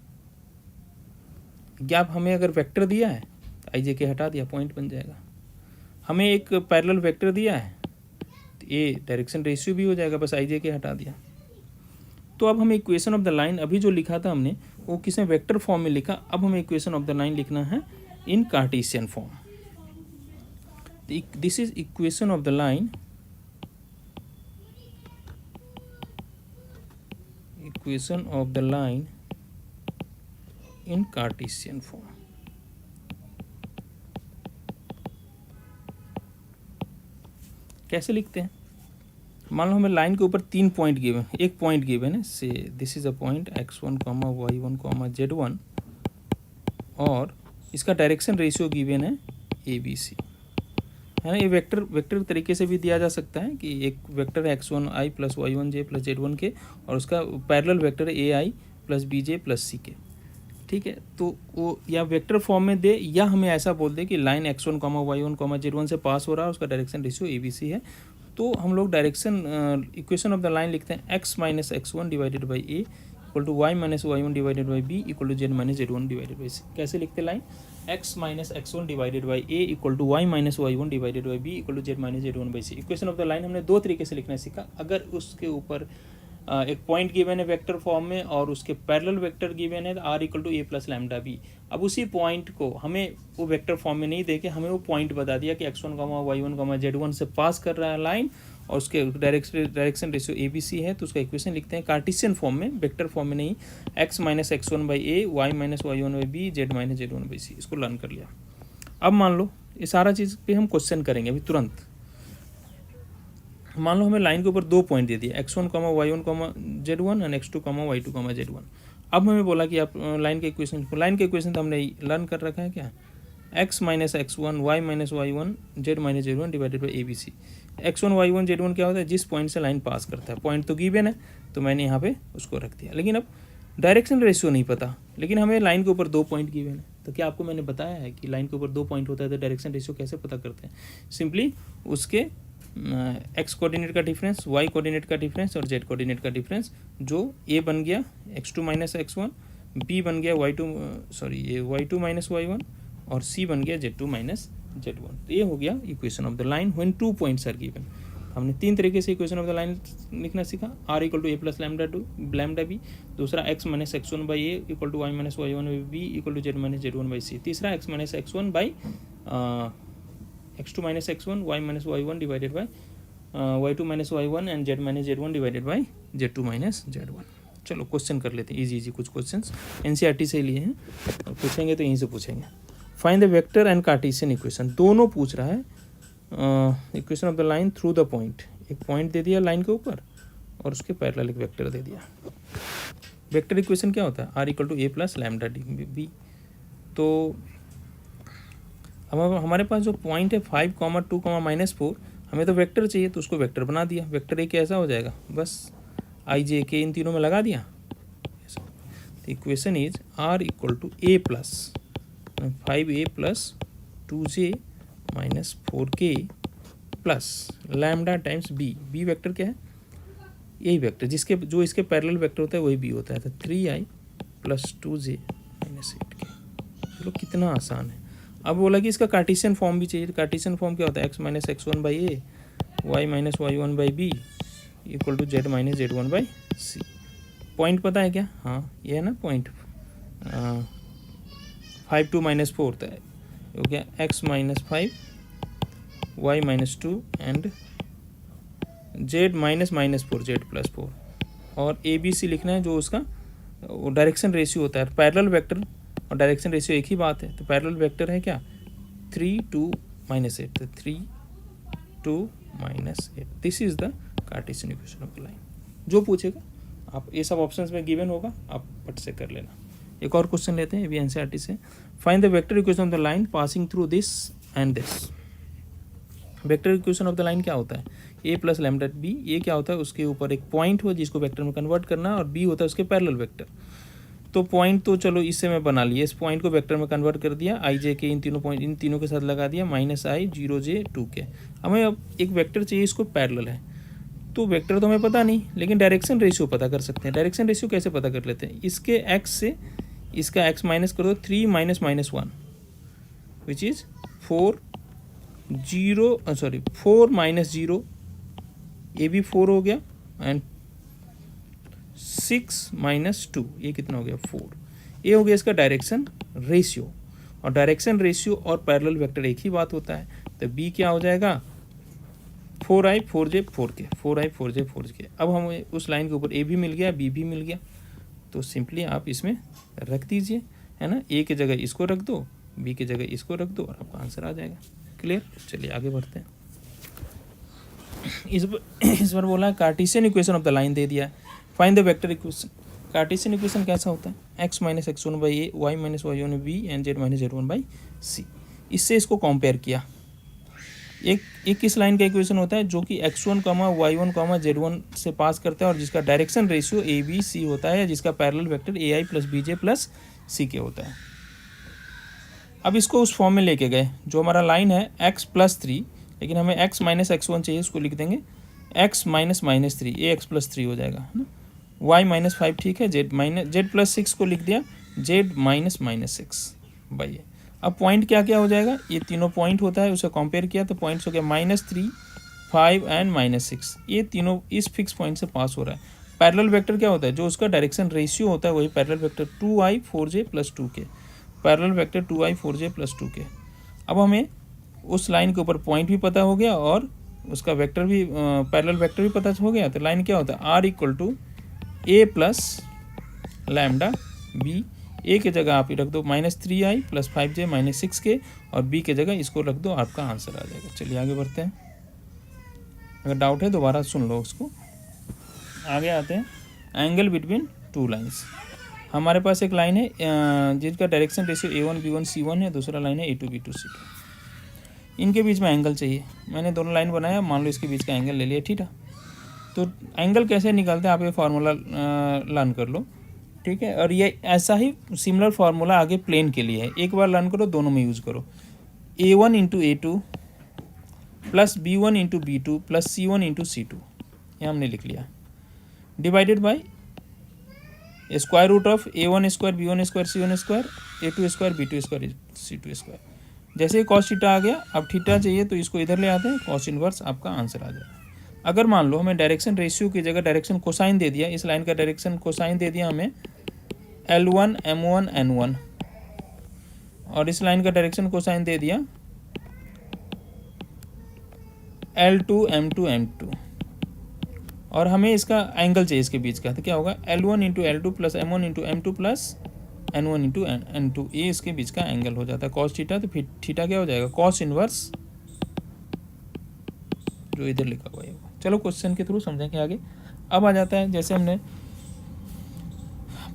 Speaker 1: या हमें अगर वेक्टर दिया है आई जे के हटा दिया, पॉइंट बन जाएगा। हमें एक पैरेलल वेक्टर दिया है तो ये डायरेक्शन रेशियो भी हो जाएगा, बस आई जे के हटा दिया। तो अब हमें इक्वेशन ऑफ द लाइन अभी जो लिखा था हमने वो किसने वेक्टर फॉर्म में लिखा, अब हमें इक्वेशन ऑफ द लाइन लिखना है in Cartesian form. This is equation of the line, equation of the line in Cartesian form. कैसे लिखते हैं, मान लो हमें लाइन के ऊपर तीन पॉइंट गिवन, एक पॉइंट गिवन है, से this is a point x1, y1, z1, और इसका डायरेक्शन रेशियो गिवन है ABC, है ना। ये वेक्टर तरीके से भी दिया जा सकता है कि एक वेक्टर है x1i plus y1j plus z1 के, और उसका पैरेलल वेक्टर है ai plus bj plus c के। ठीक है, तो वो या वेक्टर फॉर्म में दे, या हमें ऐसा बोल दे कि लाइन x1, y1, z1 से पास हो रहा है, उसका डायरेक्शन रेशियो ABC है। तो हम लोग direction equation of the line लिखते हैं x minus x1 divided by a equal to y minus y1 divided by b equal to z minus z1 divided by c। कैसे लिखते हैं line, x minus x1 divided by a equal to y minus y1 divided by b equal to z minus z1 by c। Equation of the line हमने दो तरीके से लिखना सीखा। अगर उसके ऊपर एक पॉइंट गिवन है वेक्टर फॉर्म में और उसके पैरेलल वेक्टर गिवन है r equal to A plus lambda b. अब उसी पॉइंट को हमें वो वेक्टर फॉर्म में नहीं देके हमें वो पॉइंट बता दिया कि x1, y1, z1 से पास कर रहा है लाइन, और उसके डायरेक्शन रेशियो ABC है, तो उसका इक्वेशन लिखते हैं कार्टेशियन फॉर्म में, वेक्टर फॉर्म में नहीं, x minus x1 by A, y minus y1 by B, z minus z1 by C. इसको लर्न कर लिया। अब मान लो ये सारा चीज़ पे हम क्वेश्चन करेंगे अभी तुरंत। मान लो हमें लाइन के ऊपर दो पॉइंट दे दिया x1, y1, z1 and x2, y2, z1। अब हमें बोला कि आप लाइन के इक्वेशन तो हमने लर्न कर रखा है क्या, x minus x1, y minus y1, z minus z1 divided by ABC। x1, y1, z1 क्या होता है, जिस पॉइंट से लाइन पास करता है। पॉइंट तो गिवन है तो मैंने यहाँ पे उसको रख दिया, लेकिन अब डायरेक्शन रेशियो नहीं पता, लेकिन हमें लाइन के ऊपर दो पॉइंट गिवन है। तो क्या आपको मैंने बताया है कि लाइन के ऊपर दो पॉइंट होता है तो डायरेक्शन रेशियो कैसे पता करते हैं, सिंपली उसके x कोऑर्डिनेट का डिफरेंस, y कोऑर्डिनेट का डिफरेंस और z कोऑर्डिनेट का डिफरेंस, जो a बन गया x2 माइनस x1, b बन गया y2 माइनस y1, और c बन गया z2 माइनस z1। तो ये हो गया equation of the line when two points are given. हमने तीन तरीके से इक्वेशन ऑफ द लाइन लिखना सीखा, r equal to A plus lambda B, दूसरा x minus x1 by A equal to y minus y1 by B equal to z minus z1 by C, तीसरा x minus x1 by x2 minus x1, y minus y1 divided by y2 minus y1 and z minus z1 divided by z2 minus z1। चलो question कर लेते हैं, easy कुछ questions NCERT से लिए हैं, और पूछेंगे तो यहीं से पूछेंगे। Find the vector and Cartesian equation, दोनों पूछ रहा है। Equation of the line through the point, एक पॉइंट दे दिया लाइन के ऊपर और उसके पैरेलल एक वेक्टर दे दिया। वेक्टर इक्वेशन क्या होता है, r equal to A plus lambda b. तो अब हमारे पास जो पॉइंट है 5, 2, -4, हमें तो वेक्टर चाहिए, तो उसको वेक्टर बना दिया। वेक्टर ए कैसा हो जाएगा, बस आई जे के इन तीनों में लगा दिया। Equation is r equal to A plus 5a plus 2j minus 4k plus lambda times b vector क्या है, यही वेक्टर जिसके जो इसके पैरेलल वेक्टर होता है वही बी होता है। तो 3i plus 2j minus 8k। चलो कितना आसान है। अब बोला कि इसका कार्टेशियन फॉर्म भी चाहिए। कार्टेशियन फॉर्म क्या होता है, x minus x1 by A, y minus y1 by B equal to z minus z1 by c. Point पता है क्या, हाँ ये है ना पॉइंट, 5 2 माइनस 4 होता है, हो गया x minus 5 y minus 2 and z minus minus 4 z plus 4। और ए बी सी लिखना है जो उसका डायरेक्शन रेशियो होता है। पैरेलल वेक्टर और डायरेक्शन रेशियो एक ही बात है। तो पैरेलल वेक्टर है क्या, 3 2 माइनस 8, तो 3 2 minus 8। This is the Cartesian equation of the line. जो पूछेगा आप, ये सब ऑप्शंस में गिवन होगा, आप पट से कर लेना। एक और क्वेश्चन लेते हैं, ये भी एनसीईआरटी से। Find the vector equation of the line passing through this and this. Vector equation of the line क्या होता है, ए प्लस लैम्डा बी। ए क्या होता है, उसके ऊपर एक पॉइंट हो जिसको वेक्टर में कन्वर्ट करना, और बी होता है उसके पैरेलल वेक्टर। तो पॉइंट तो चलो इससे मैं बना लिया, इस पॉइंट को वेक्टर में कन्वर्ट कर दिया, आई जे के इन तीनों पॉइंट इन तीनों के साथ लगा दिया, माइनस आई 0j 2k। हमें अब एक वेक्टर चाहिए, इसको पैरेलल है। तो वेक्टर तो हमें पता नहीं, लेकिन डायरेक्शन रेशियो पता कर सकते हैं। डायरेक्शन रेशियो कैसे पता कर लेते हैं, इसके x से इसका x माइनस कर दो, 3 minus minus 1 which is 4 minus 0, ये भी 4 हो गया, एंड 6 माइनस 2, ये कितना हो गया 4। ये हो गया इसका डायरेक्शन रेशियो। और डायरेक्शन रेशियो और पैरेलल वेक्टर एक ही बात होता है। तो b क्या हो जाएगा, 4i 4j 4k, 4i 4j 4k। अब हमें उस लाइन के ऊपर a भी मिल गया, b भी मिल गया, तो सिंपली आप इसमें रख दीजिए, है ना। a की जगह इसको रख दो, b की जगह इसको रख दो, और आपका आंसर आ जाएगा। क्लियर, चलिए आगे बढ़ते हैं। इस बार बोला है Cartesian equation of the line दे दिया है। Find the vector equation. Cartesian equation कैसा होता है, x minus x1 by A, Y minus Y one B and z minus z1 by C. इससे इसको कंपेयर किया। एक किस लाइन का इक्वेशन होता है, जो कि x1 y1 z1 से पास करता है, और जिसका direction ratio A B C होता है, जिसका parallel vector A I plus B J plus C K होता है। अब इसको उस फॉर्म में लेके गए, जो हमारा लाइन है x प्लस 3, लेकिन हमें x माइनस x1 चाहिए, उसको लिख देंगे x माइनस माइनस 3, ये x प्लस 3 हो जाएगा, है ना। y माइनस 5 ठीक है, z प्लस 6 को लिख दिया z माइनस माइनस 6 बाई। अब पॉइंट क्या क्या हो जाएगा, ये तीनों पॉइंट होता है, उसे कंपेयर किया तो पॉइंट्स हो गया -3 5 एंड -6। ये तीनों इस फिक्स पॉइंट से पास हो रहा है। पैरेलल वेक्टर क्या होता है, जो उसका डायरेक्शन रेशियो होता है वही parallel vector 2i 4j plus 2k, parallel vector 2i 4j plus 2k। अब हमें उस लाइन के ऊपर पॉइंट भी पता हो गया और उसका वेक्टर भी पैरेलल वेक्टर भी पता हो गया। तो लाइन क्या होता है, r equal to a plus lambda b। A की जगह आप रख दो -3i plus 5j minus 6k, और बी की जगह इसको रख दो, आपका आंसर आ जाएगा। चलिए आगे बढ़ते हैं। अगर डाउट है दोबारा सुन लो उसको। आगे आते हैं, एंगल बिटवीन टू लाइंस। हमारे पास एक लाइन है जिसका direction ratio a1 b1 c1 है, दूसरा लाइन है a2 b2 c2। इनके बीच में एंगल चाहिए। मैंने दोनों लाइन बनाया, मान लो इसके बीच का एंगल ले लिया, ठीक है। तो एंगल कैसे निकालते हैं, आप ये फार्मूला लर्न कर लो, ठीक है। और ये ऐसा ही सिमिलर फार्मूला आगे प्लेन के लिए है, एक बार लर्न करो, दोनों में यूज़ करो। a1 into a2 plus b1 into b2 plus c1 into c2, ये हमने लिख लिया, divided by square root of a1 square b1 square c1 square a2 square b2 square c2 square. जैसे ही कॉस थीटा आ गया, अब theta चाहिए तो इसको इधर ले आते हैं, कॉस इनवर्स, आपका आंसर आ जाएगा। अगर मान लो हमें डायरेक्शन रेशियो की जगह डायरेक्शन कोसाइन दे दिया, इस लाइन का डायरेक्शन कोसाइन दे दिया हमें L1 M1 N1, और इस लाइन का डायरेक्शन कोसाइन दे दिया L2 M2 M2, और हमें इसका एंगल चाहिए इसके बीच का। तो क्या होगा, L1 into L2 plus M1 into M2 plus N1 into N2, ये इसके बीच का एंगल हो जाता है कॉस थीटा। तो फिर थीटा क्या हो जाएगा, कॉस इनवर्स, जो इधर लिखा हुआ है। चलो क्वेश्चन के थ्रू समझेंगे आगे। अब आ जाता है, जैसे हमने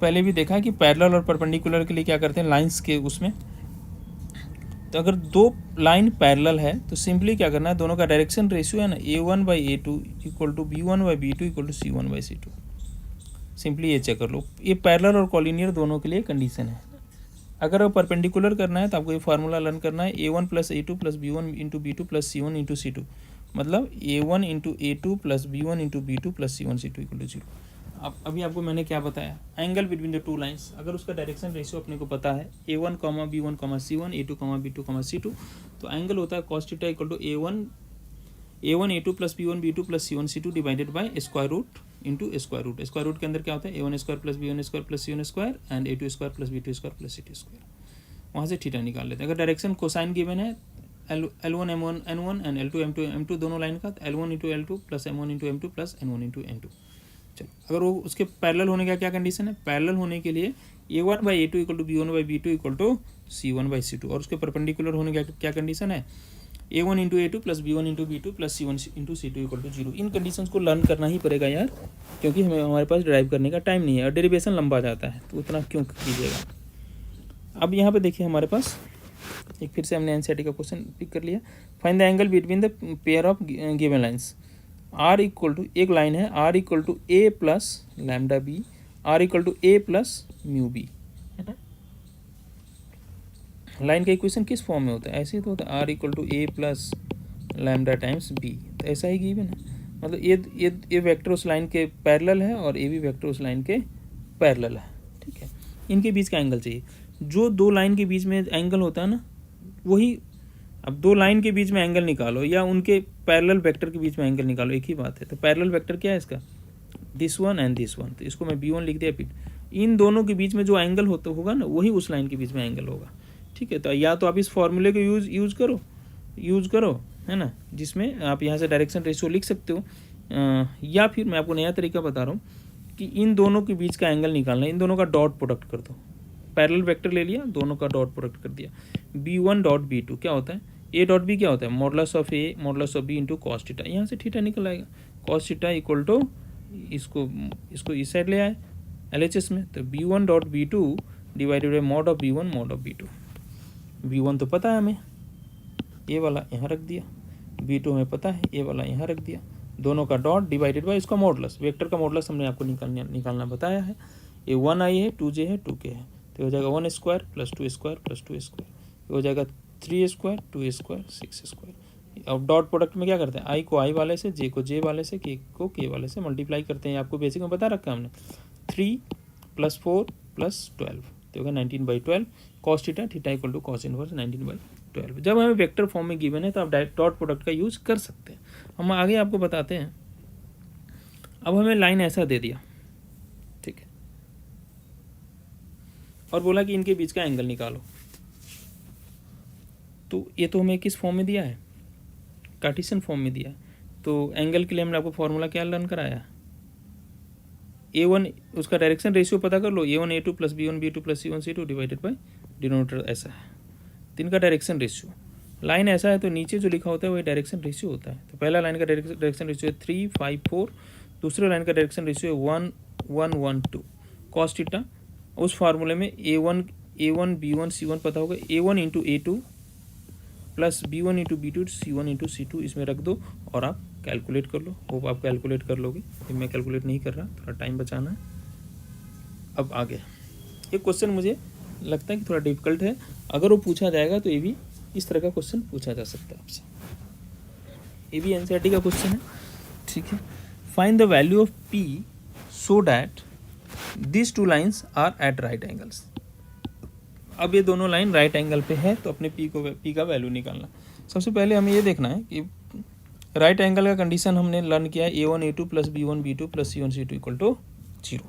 Speaker 1: पहले भी देखा कि पैरेलल और परपेंडिकुलर के लिए क्या करते हैं, लाइंस के उसमें तो अगर दो लाइन पैरेलल है तो सिंपली क्या करना है, दोनों का डायरेक्शन रेशियो है ना A1/A2 equal to B1/B2 equal to C1/C2। Simply ये चेक कर लो, ये पैरेलल और कॉलिनियर दोनों के लिए कंडीशन है। अगर वो परपेंडिकुलर करना है तो आपको ये फार्मूला लर्न करना है A1 + A2 + B1 × B2 + C1 × C2, मतलब A1 × A2 + B1 × B2 + C1 C2 equal to 0। अब अभी आपको मैंने क्या बताया, angle between the two lines, अगर उसका डायरेक्शन रेशियो अपने को पता है A1, B1, C1, A2, B2, C2, तो एंगल होता है cos theta equal to A1 A2 + B1 B2 + C1 C2 divided by square root into square root. Square root के अंदर क्या होता है A1² + B1² + C1² and A2² + B2² + C2²। वहाँ से थीटा निकाल लेते हैं। अगर डायरेक्शन कोसाइन गिवन है L1 M1 N1 and L2 M2 M2 दोनों लाइन का, तो L1 × L2 + M1 × M2 + N1 × N2। चलो, अगर वो उसके पैरेलल होने का क्या कंडीशन है, पैरेलल होने के लिए A1/A2 equal to B1/B2 equal to C1/C2, और उसके परपेंडिकुलर होने का क्या कंडीशन है, A1 × A2 + B1 × B2 + C1 × C2 equal to 0। इन कंडीशंस को लर्न करना ही पड़ेगा यार, क्योंकि हमारे पास ड्राइव करने का टाइम नहीं है और डेरिवेशन लंबा जाता है, तो उतना क्यों कीजिएगा। अब यहाँ पे देखिए हमारे पास एक फिर से हमने एनसीईआरटी का क्वेश्चन पिक कर लिया। Find the angle between the pair of given lines. R equal to, एक लाइन है R equal to A + λB, R equal to A + μB, है ना। लाइन का इक्वेशन किस फॉर्म में होता है, ऐसे ही तो होता है R equal to A + λ times B, तो ऐसा ही गिवन है। मतलब ये वेक्टर उस लाइन के पैरेलल है और ये भी वेक्टर उस लाइन के पैरेलल है, ठीक है। इनके बीच का एंगल चाहिए, जो दो लाइन के बीच में एंगल होता है ना वही। अब दो लाइन के बीच में एंगल निकालो या उनके पैरेलल वेक्टर के बीच में एंगल निकालो, एक ही बात है। तो पैरेलल वेक्टर क्या है इसका, this one and this one, तो इसको मैं B1 लिख दिया। फिर इन दोनों के बीच में जो एंगल होगा ना वही उस लाइन के बीच में एंगल होगा, ठीक है। तो या तो आप इस फॉर्मूले को यूज़ करो, है ना, जिसमें आप यहाँ से डायरेक्शन रेशियो लिख सकते हो, या फिर मैं आपको नया तरीका बता रहा हूँ कि इन दोनों के बीच का एंगल निकालना है, इन दोनों का डॉट प्रोडक्ट कर दो। पैरेलल वेक्टर ले लिया, दोनों का डॉट प्रोडक्ट कर दिया। B1.B2 क्या होता है, A.B क्या होता है, modulus of A modulus of B into cos theta. यहाँ से थीटा निकल आएगा, कॉस थीटा इक्वल टू इसको इस साइड ले आए LHS में, तो B1.B2 divided by mod of B1 mod of B2। B1 तो पता है हमें, ये वाला यहाँ रख दिया, B2 हमें पता है, ये वाला यहाँ रख दिया, दोनों का डॉट डिवाइडेड बाई इसका मॉडुलस। वेक्टर का मॉडुलस हमने आपको निकालना बताया है। ये 1i है, 2j है, 2k है, तो हो जाएगा 1² + 2² + 2², हो जाएगा 3² 2² 6²। अब डॉट प्रोडक्ट में क्या करते हैं, i को i वाले से, j को j वाले से, k को k वाले से मल्टीप्लाई करते हैं। आपको बेसिक में बता रखा है हमने, 3 + 4 + 12, तो होगा 19/12 cos थीटा, theta equal to cos inverse 19/12। जब हमें वेक्टर फॉर्म में गिवन है तो आप डायरेक्ट डॉट प्रोडक्ट का यूज़ कर सकते हैं। हम आगे आपको बताते हैं। अब हमें लाइन ऐसा दे दिया, ठीक है, और बोला कि इनके बीच का एंगल निकालो। तो ये तो हमें किस फॉर्म में दिया है, कार्टेशियन फॉर्म में दिया है। तो एंगल के लिए हमने आपको फॉर्मूला क्या लर्न कराया, A1 उसका डायरेक्शन रेशियो पता कर लो, A1 A2 + B1 B2 + C1 C2 divided by denominator ऐसा है, तीन का डायरेक्शन रेशियो। लाइन ऐसा है तो नीचे जो लिखा होता है वही डायरेक्शन रेशियो होता है। तो पहला लाइन का डायरेक्शन रेशियो है 3 5 4, दूसरे लाइन का डायरेक्शन रेशियो है 1 1 1 2 cos थीटा। उस फार्मूले में A1 B1 C1 पता होगा, A1 × A2 + B1 × B2 C1 × C2 इसमें रख दो और आप कैलकुलेट कर लो। होप आप कैलकुलेट कर लोगे, मैं कैलकुलेट नहीं कर रहा, थोड़ा टाइम बचाना है। अब आगे ये क्वेश्चन मुझे लगता है कि थोड़ा डिफिकल्ट है, अगर वो पूछा जाएगा तो ये भी इस तरह का क्वेश्चन पूछा जा सकता है आपसे। ये भी एनसीईआरटी का क्वेश्चन है, ठीक है। Find the value of P so that this two lines are at right angles. अब ये दोनों लाइन राइट एंगल पे है, तो अपने P का वैल्यू निकालना। सबसे पहले हमें ये देखना है कि राइट एंगल का कंडीशन हमने लर्न किया है A1 A2 + B1 B2 + C1 C2 equal to 0।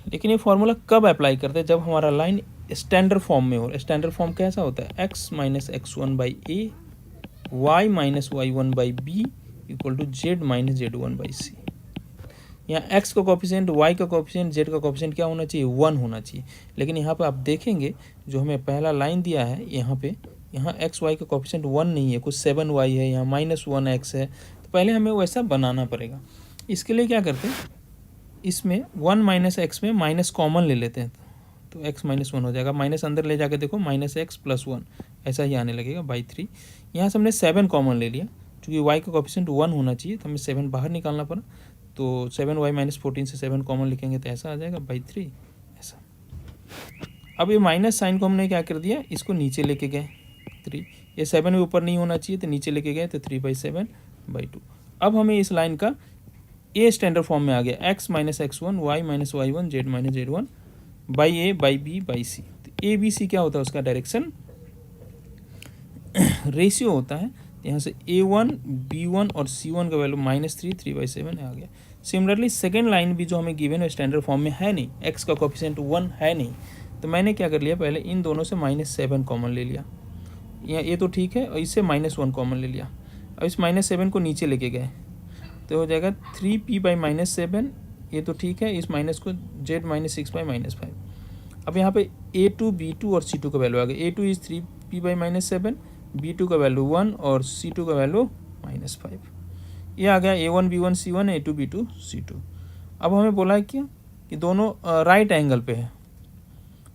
Speaker 1: लेकिन ये फॉर्मूला कब अप्लाई करते हैं, जब हमारा लाइन स्टैंडर्ड फॉर्म में हो। स्टैंडर्ड फॉर्म कैसा होता है, x - x1/a y - y1/b equal to z - z1/c। यहाँ x का कोफिशिएंट, y का कोफिशिएंट, z का कोफिशिएंट क्या होना चाहिए, 1 होना चाहिए। लेकिन यहाँ पे आप देखेंगे जो हमें पहला लाइन दिया है यहाँ x y का कोफिशिएंट 1 नहीं है, कुछ 7y है, यहाँ -1x है। तो पहले हमें वैसा बनाना पड़ेगा। इसके लिए क्या करते हैं, इसमें 1 - x में माइनस कॉमन ले लेते हैं, तो x -1 हो जाएगा, माइनस अंदर ले जाके देखो -x+1 ऐसा ही आने लगेगा बाई 3। यहाँ से हमने 7 कॉमन ले लिया, क्योंकि y का कोफिशिएंट 1 होना चाहिए तो हमें 7 बाहर निकालना पड़ा, तो 7y - 14 से 7 कॉमन लिखेंगे तो ऐसा आ जाएगा बाई 3 ऐसा। अब ये माइनस साइन को हमने क्या कर दिया, इसको नीचे लेके गए 3, ये 7 भी ऊपर नहीं होना चाहिए तो नीचे लेके गए तो 3/7/2। अब हमें इस लाइन का ए स्टैंडर्ड फॉर्म में आ गया, x - x1 y - y1 z - z1 by a by b by c. तो ए बी सी क्या होता है, उसका डायरेक्शन रेशियो होता है। यहाँ से A1 B1 और C1 का वैल्यू -3 3/7 आ गया। सिमिलरली सेकेंड लाइन भी जो हमें गिवन है स्टैंडर्ड फॉर्म में है नहीं, x का कोफिशिएंट 1 है नहीं, तो मैंने क्या कर लिया, पहले इन दोनों से -7 कॉमन ले लिया, ये तो ठीक है, और इससे -1 कॉमन ले लिया। अब इस -7 को नीचे लेके गए तो हो जाएगा 3p/-7, ये तो ठीक है, इस माइनस को z - 6/-5। अब यहाँ पे A2 B2 और C2 का वैल्यू आ गया, A2 इज़ 3p/-7, B2 का वैल्यू 1 और C2 का वैल्यू -5। ये आ गया A1 B1 C1 A2 B2 C2। अब हमें बोला है क्या कि दोनों राइट एंगल पे है,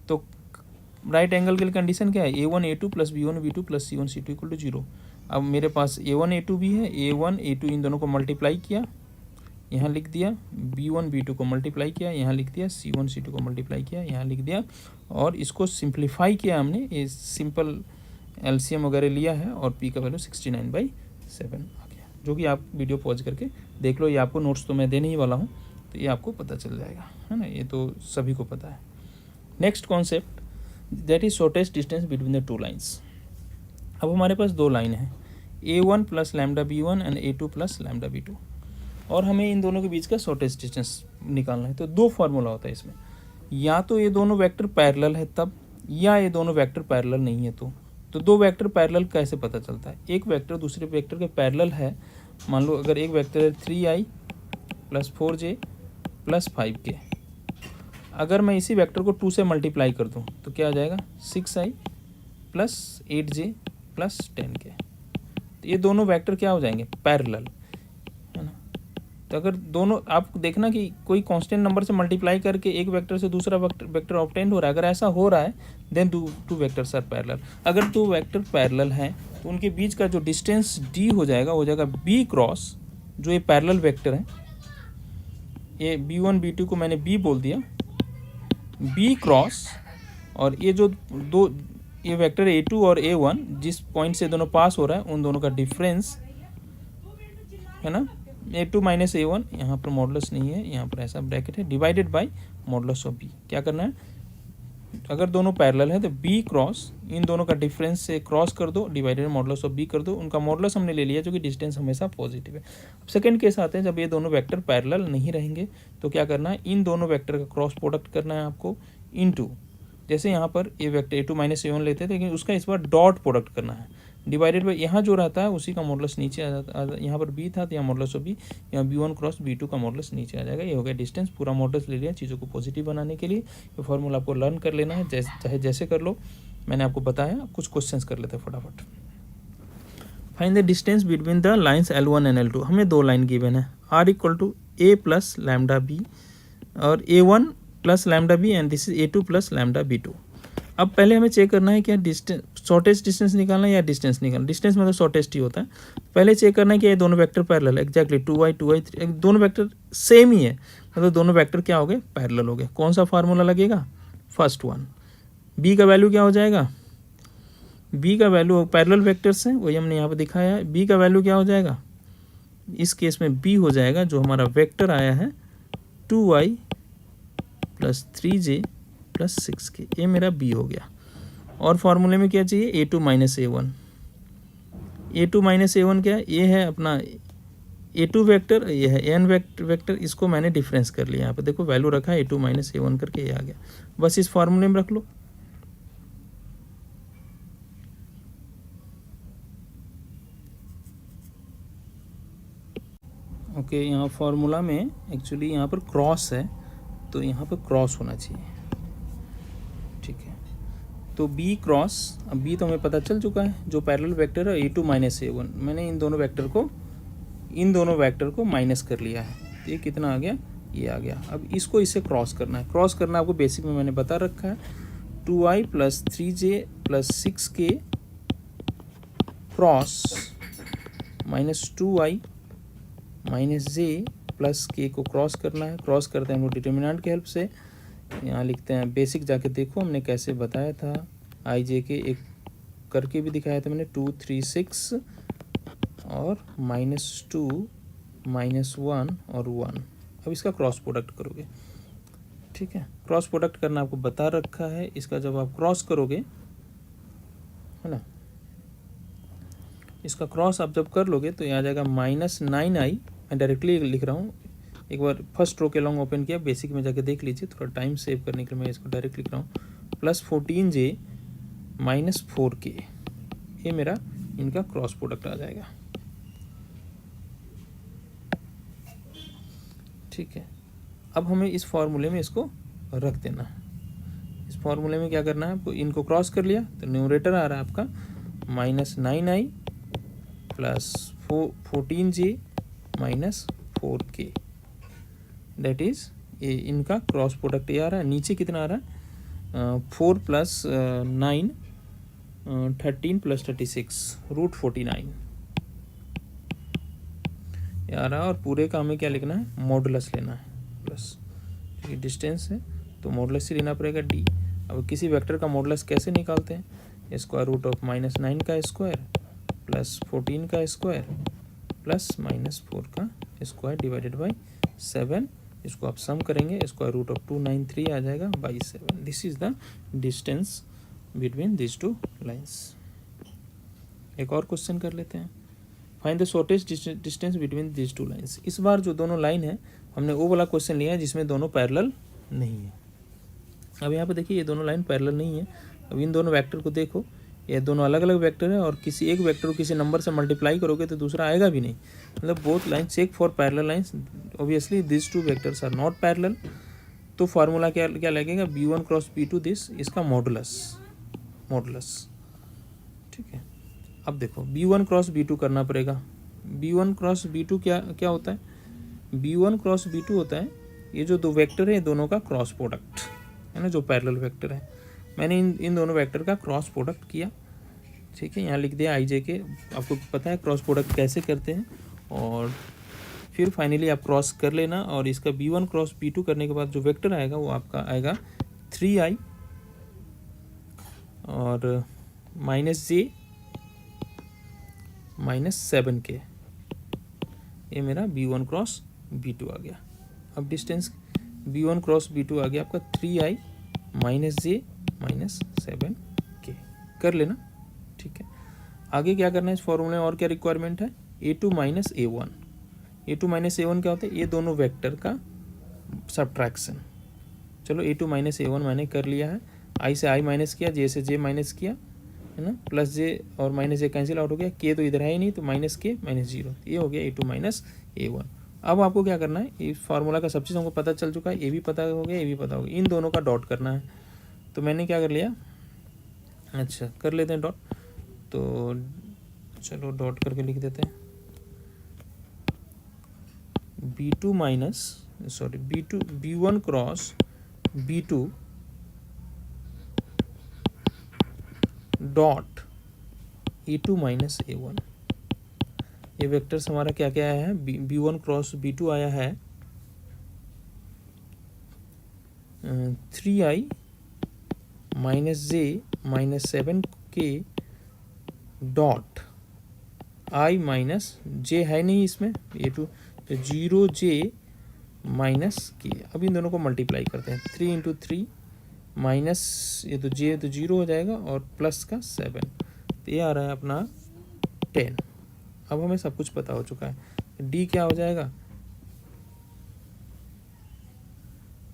Speaker 1: तो राइट एंगल के लिए कंडीशन क्या है, A1 A2 plus B1 B2 plus C1 C2 equal to 0। अब मेरे पास A1 A2 भी है, A1 A2 इन दोनों को मल्टीप्लाई किया, यहाँ लिख दिया, B1 B2 को मल्टीप्लाई किया, यहाँ लिख दिया, C1 C2 को मल्टीप्लाई किया, यहाँ लिख दिया, और इसको सिंप्लीफाई किया हमने, ये सिंपल एलसीएम वगैरह लिया है, और P का वैल्यू 69/7 आ गया, जो कि आप वीडियो पॉज करके देख लो। ये आपको नोट्स तो मैं देने ही वाला हूँ, तो ये आपको पता चल जाएगा, है ना, ये तो सभी को पता है। Next concept, that is shortest distance between the two lines. अब हमारे पास दो लाइन है, A1 plus λB1 and A2 plus λB2, और हमें इन दोनों के बीच का शॉर्टेस्ट डिस्टेंस निकालना है। तो दो फार्मूला होता है इसमें, या तो ये दोनों वेक्टर पैरेलल है तब, या ये दोनों वेक्टर पैरेलल नहीं है तो दो वेक्टर पैरेलल कैसे पता चलता है, एक वेक्टर दूसरे वेक्टर के पैरेलल है। मान लो अगर एक वेक्टर है 3i plus 4j plus 5k, अगर मैं इसी वेक्टर को 2 से मल्टीप्लाई कर दूं तो क्या आ जाएगा, 6i plus 8j plus 10k। तो ये दोनों वेक्टर क्या हो जाएंगे, पैरेलल, है ना। तो अगर दोनों, आप देखना कि कोई कांस्टेंट नंबर से मल्टीप्लाई करके एक वेक्टर से दूसरा वेक्टर ऑब्टेंड हो रहा है, अगर ऐसा हो रहा है then two vectors are parallel. अगर दो वेक्टर पैरेलल हैं तो उनके बीच का जो डिस्टेंस d हो जाएगा b क्रॉस, जो ये पैरेलल वेक्टर है, ये B1 B2 को मैंने b बोल दिया, b क्रॉस, और ये जो दो ये वेक्टर A2 और A1 जिस पॉइंट से दोनों पास हो रहा है उन दोनों का डिफरेंस है ना, A2 माइनस A1, यहाँ पर मॉडुलस नहीं है, यहाँ पर ऐसा ब्रैकेट है, divided by modulus of b। क्या करना है, अगर दोनों पैरेलल है तो b क्रॉस, इन दोनों का डिफरेंस से क्रॉस कर दो, डिवाइडेड मॉडुलस ऑफ b कर दो, उनका मॉडुलस हमने ले लिया जो कि डिस्टेंस हमेशा पॉजिटिव है। अब सेकंड केस आते हैं, जब ये दोनों वेक्टर पैरेलल नहीं रहेंगे तो क्या करना है, इन दोनों वेक्टर का क्रॉस प्रोडक्ट करना है आपको इनटू, जैसे यहाँ पर ये वेक्टर A2 माइनस A1 लेते थे, लेकिन उसका इस बार डॉट प्रोडक्ट करना है, डिवाइडेड बाई यहाँ जो रहता है उसी का मॉडुलस नीचे आ जाता, यहाँ पर b था तो यहाँ मॉडुलस ऑफ b, यहाँ B1 क्रॉस B2 का मॉडुलस नीचे आ जाएगा। ये हो गया डिस्टेंस, पूरा मॉडुलस ले लिया चीज़ों को पॉजिटिव बनाने के लिए। ये फॉर्मूला आपको लर्न कर लेना है, चाहे जैसे कर लो, मैंने आपको बताया। कुछ क्वेश्चंस कर लेते हैं फटाफट। Find the distance between the lines L1 and L2। हमें दो लाइन गिवन है, R equal to A plus lambda B और A1 plus lambda B and this is A2 plus lambda B2। अब पहले हमें चेक करना है क्या डिस्टेंस, शॉर्टेस्ट डिस्टेंस निकालना है या डिस्टेंस निकालना। डिस्टेंस मतलब शॉर्टेस्ट ही होता है। पहले चेक करना है कि ये दोनों वेक्टर पैरेलल, एग्जैक्टली 2i 3, दोनों वेक्टर सेम ही है, मतलब दोनों वेक्टर क्या हो गए, पैरेलल हो गए। कौन सा फार्मूला लगेगा, फर्स्ट वन। b का वैल्यू क्या हो जाएगा, b का वैल्यू पैरेलल वेक्टर्स हैं, वही हमने यहाँ पर दिखाया है। b का वैल्यू क्या हो जाएगा, इस केस में b हो जाएगा जो हमारा वेक्टर आया है 2i plus 3j plus 6k, ये मेरा b हो गया। और फार्मूले में क्या चाहिए, A2 minus A1। A2 minus A1 क्या है, ये है अपना A2 वेक्टर, ये है n वेक्टर, इसको मैंने डिफरेंस कर लिया। यहाँ पे देखो वैल्यू रखा है A2 माइनस A1 करके, ये आ गया। बस इस फार्मूले में रख लो। ओके, यहाँ फार्मूला में एक्चुअली यहाँ पर क्रॉस है, तो यहाँ पर क्रॉस होना चाहिए, ठीक है। तो b क्रॉस, अब b तो हमें पता चल चुका है, जो पैरेलल वेक्टर है A2 माइनस A1, मैंने इन दोनों वेक्टर को माइनस कर लिया है, तो ये कितना आ गया ये आ गया। अब इसको इससे क्रॉस करना है। क्रॉस करना आपको बेसिक में मैंने बता रखा है, 2i plus 3j plus 6k cross minus 2i minus j plus k को क्रॉस करना है। क्रॉस करते हैं हम लोग डिटर्मिनेंट की हेल्प से। यहाँ लिखते हैं, बेसिक जाके देखो हमने कैसे बताया था, आई जे के एक करके भी दिखाया था मैंने, 2 3 6 और -2 -1 और 1। अब इसका क्रॉस प्रोडक्ट करोगे, ठीक है। क्रॉस प्रोडक्ट करना आपको बता रखा है। इसका जब आप क्रॉस करोगे, है ना, इसका क्रॉस आप जब कर लोगे तो यहाँ आ जाएगा -9i। मैं डायरेक्टली लिख रहा हूँ, एक बार फर्स्ट रो के लॉन्ग ओपन किया, बेसिक में जाके देख लीजिए, थोड़ा टाइम सेव करने के लिए मैं इसको डायरेक्ट लिख रहा हूँ, प्लस 14j माइनस 4k। ये मेरा इनका क्रॉस प्रोडक्ट आ जाएगा, ठीक है। अब हमें इस फॉर्मूले में इसको रख देना है। इस फॉर्मूले में क्या करना है आपको, इनको क्रॉस कर लिया तो न्यूमरेटर आ रहा है आपका -9i plus 14j minus 4k, that is ये इनका क्रॉस प्रोडक्ट ये आ रहा है। नीचे कितना आ रहा है, 4 प्लस 9 13 प्लस 36 √49 ये आ रहा है। और पूरे का हमें क्या लिखना है, मॉडुलस लेना है, प्लस क्योंकि डिस्टेंस है तो मॉडुलस ही लेना पड़ेगा d। अब किसी वेक्टर का मॉडुलस कैसे निकालते हैं, √9 का स्क्वायर प्लस 14 का स्क्वायर प्लस -4 का स्क्वायर डिवाइडेड बाई 7। इसको आप सम करेंगे, √293 आ जाएगा by 7। This is the distance between this two lines. एक और क्वेश्चन कर लेते हैं, find the shortest distance between this two lines. इस बार जो दोनों लाइन है हमने वो वाला क्वेश्चन लिया है जिसमें दोनों पैरेलल नहीं है। अब यहाँ पे देखिए ये दोनों लाइन पैरेलल नहीं है। अब इन दोनों वेक्टर को देखो, ये दोनों अलग अलग वेक्टर है और किसी एक वेक्टर को किसी नंबर से मल्टीप्लाई करोगे तो दूसरा आएगा भी नहीं। मतलब both line check for parallel lines, obviously this two vectors are not parallel. तो फार्मूला क्या क्या लगेगा, b1 क्रॉस b2 दिस, इसका मॉडुलस, ठीक है। अब देखो b1 क्रॉस b2 करना पड़ेगा। b1 क्रॉस b2 क्या होता है, b1 क्रॉस b2 होता है ये जो दो वेक्टर है दोनों का क्रॉस प्रोडक्ट है ना, जो पैरेलल वेक्टर है। मैंने इन दोनों वेक्टर का क्रॉस प्रोडक्ट किया, ठीक है। यहाँ लिख दिया आई जे के, आपको पता है क्रॉस प्रोडक्ट कैसे करते हैं। और फिर फाइनली आप क्रॉस कर लेना, और इसका b1 क्रॉस b2 करने के बाद जो वेक्टर आएगा वो आपका आएगा 3i और -j -7k। ये मेरा b1 क्रॉस b2 आ गया। अब डिस्टेंस b1 क्रॉस b2 आ गया आपका 3i -j -7k। कर लेना, ठीक है। आगे क्या करना है इस फॉर्मूले में, और क्या रिक्वायरमेंट है, a2 -a1। a2 -a1 क्या होता है, ये दोनों वेक्टर का सब्ट्रैक्शन। चलो a2 -a1 मैंने कर लिया है, i से i माइनस किया, j से j माइनस किया, है ना, प्लस j और -j कैंसिल आउट हो गया, k तो इधर है ही नहीं तो -k -0, ये हो गया a2 -a1। अब आपको क्या करना है, इस फार्मूला का सब चीज़ हमको पता चल चुका है, ये भी पता हो गया, ये भी पता हो गया, इन दोनों का डॉट करना है। तो मैंने क्या कर लिया, अच्छा कर लेते हैं डॉट, तो चलो डॉट करके लिख देते हैं, b1 cross b2 dot a2 -a1। ये वेक्टर्स हमारा क्या क्या आया है, b1 क्रॉस b2 आया है 3i -j -7k dot i minus j है नहीं इसमें, a2 तो 0j -k। अब इन दोनों को मल्टीप्लाई करते हैं, 3 × 3 माइनस ये तो j तो 0 हो जाएगा और प्लस का 7, तो ये आ रहा है अपना 10। अब हमें सब कुछ पता हो चुका है। d क्या हो जाएगा,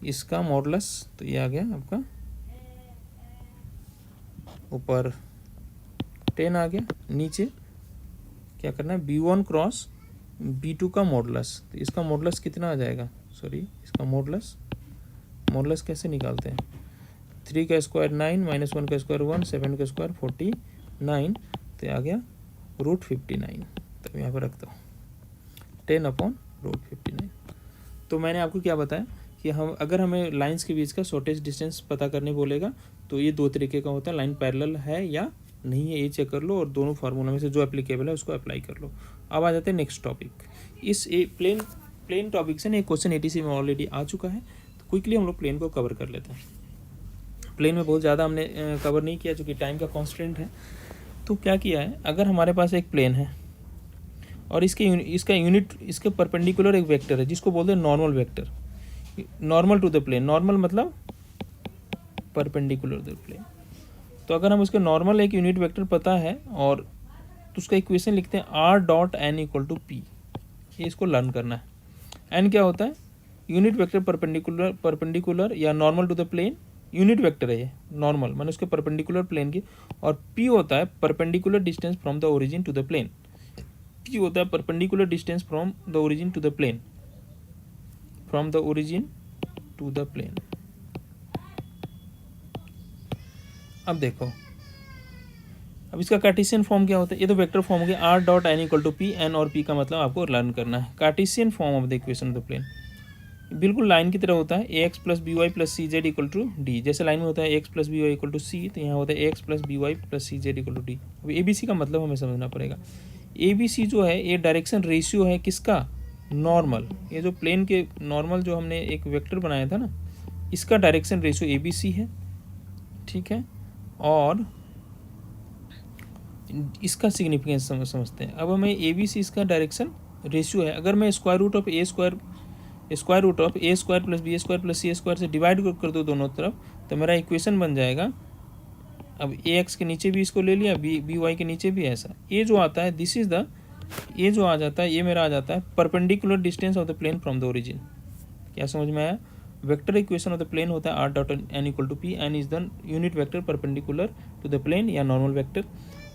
Speaker 1: इसका मॉडुलस, तो ये आ गया आपका ऊपर 10 आ गया, नीचे क्या करना है, b1 क्रॉस b2 का मॉडुलस, तो इसका मॉडुलस कितना आ जाएगा, सॉरी इसका मॉडुलस कैसे निकालते हैं, 3 का स्क्वायर 9 -1 का स्क्वायर 1 7 का स्क्वायर 49, तो आ गया √59। तो यहाँ पर रखता हूँ 10/√59। तो मैंने आपको क्या बताया कि हम अगर हमें लाइंस के बीच का शॉर्टेस्ट डिस्टेंस पता करने बोलेगा तो ये 2 तरीके का होता है, लाइन पैरेलल है या नहीं है ये चेक कर लो और दोनों फार्मूला में से जो एप्लीकेबल है उसको अप्लाई कर लो। अब आ जाते हैं नेक्स्ट टॉपिक। इस प्लेन टॉपिक से ना एक क्वेश्चन 80 में ऑलरेडी आ चुका है, तो क्विकली हम लोग प्लेन को कवर कर लेते हैं। प्लेन में बहुत ज़्यादा हमने कवर नहीं किया चूँकि टाइम का कॉन्स्टेंट है। तो क्या किया है, अगर हमारे पास एक प्लेन है और इसके परपेंडिकुलर एक वेक्टर है जिसको बोलते हैं normal vector, normal to the plane. Normal मतलब परपेंडिकुलर टू द प्लेन। तो अगर हम उसके नॉर्मल एक यूनिट वेक्टर पता है और तो उसका इक्वेशन लिखते हैं r dot n equal to p. ये इसको लर्न करना है। एन क्या होता है, यूनिट वेक्टर परपेंडिकुलर या normal to the plane. Unit vector है ये, नॉर्मल माने उसके परपेंडिकुलर प्लेन की। और पी होता है perpendicular distance from the origin to the plane. P होता है perpendicular distance from the origin to the plane, from the origin to the plane. अब देखो, अब इसका कार्टेशियन फॉर्म क्या होता है, ये तो वेक्टर फॉर्म हो गया r dot n equal to p. N और पी का मतलब आपको लर्न करना है। Cartesian form of the equation of the plane बिल्कुल लाइन की तरह होता है, a x plus b y plus c z equal to d. जैसे लाइन में होता है a x plus b y equal to c, तो यहाँ होता है a x plus b y plus c z equal to D. अब A B C का मतलब हमें समझना पड़ेगा। ए बी सी जो है ये डायरेक्शन रेशियो है किसका, नॉर्मल। ये जो प्लेन के नॉर्मल जो हमने एक वेक्टर बनाया था ना, इसका direction ratio A B c है, ठीक है। और इसका सिग्निफिकेंस समझते हैं। अब हमें ए बी सी इसका डायरेक्शन रेशियो है। अगर मैं square root of a square plus b square plus c square से डिवाइड कर दो दोनों तरफ, तो मेरा इक्वेशन बन जाएगा। अब ए एक्स के नीचे भी इसको ले लिया, बी वाई के नीचे भी ऐसा। ये जो आता है दिस इज द, ये जो आ जाता है ये मेरा आ जाता है perpendicular distance of the plane from the origin. क्या समझ में आया? Vector equation of the plane होता है r dot n equal to p. N is the unit vector perpendicular to the plane या नॉर्मल वेक्टर,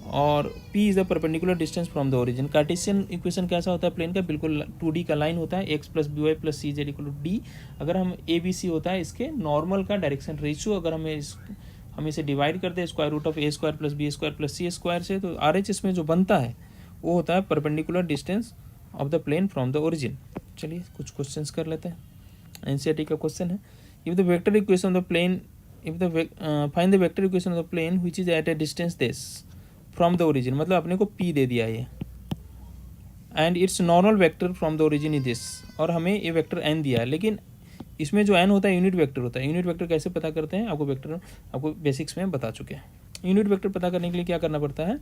Speaker 1: और p is the perpendicular distance from the origin. Cartesian equation कैसा होता है plane का, बिल्कुल 2D का लाइन होता है, x plus b y plus c z equal to d. अगर हम ए बी सी होता है इसके नॉर्मल का डायरेक्शन रेशियो, अगर हम इसे डिवाइड करते हैं square root of a square plus b square plus c square से, तो आर एच एस में जो बनता है वो होता है perpendicular distance of the plane from the origin. चलिए कुछ क्वेश्चंस कर लेते हैं। एनसीईआरटी का क्वेश्चन है, if the vector equation of the plane, find the vector equation of the plane which is at a distance this from the origin. मतलब अपने को p दे दिया ये, and its normal vector from the origin is this, और हमें ये vector n दिया है। लेकिन इसमें जो n होता है यूनिट वेक्टर होता है। यूनिट वेक्टर कैसे पता करते हैं, आपको बेसिक्स में बता चुके हैं। यूनिट वेक्टर पता करने के लिए क्या करना पड़ता है,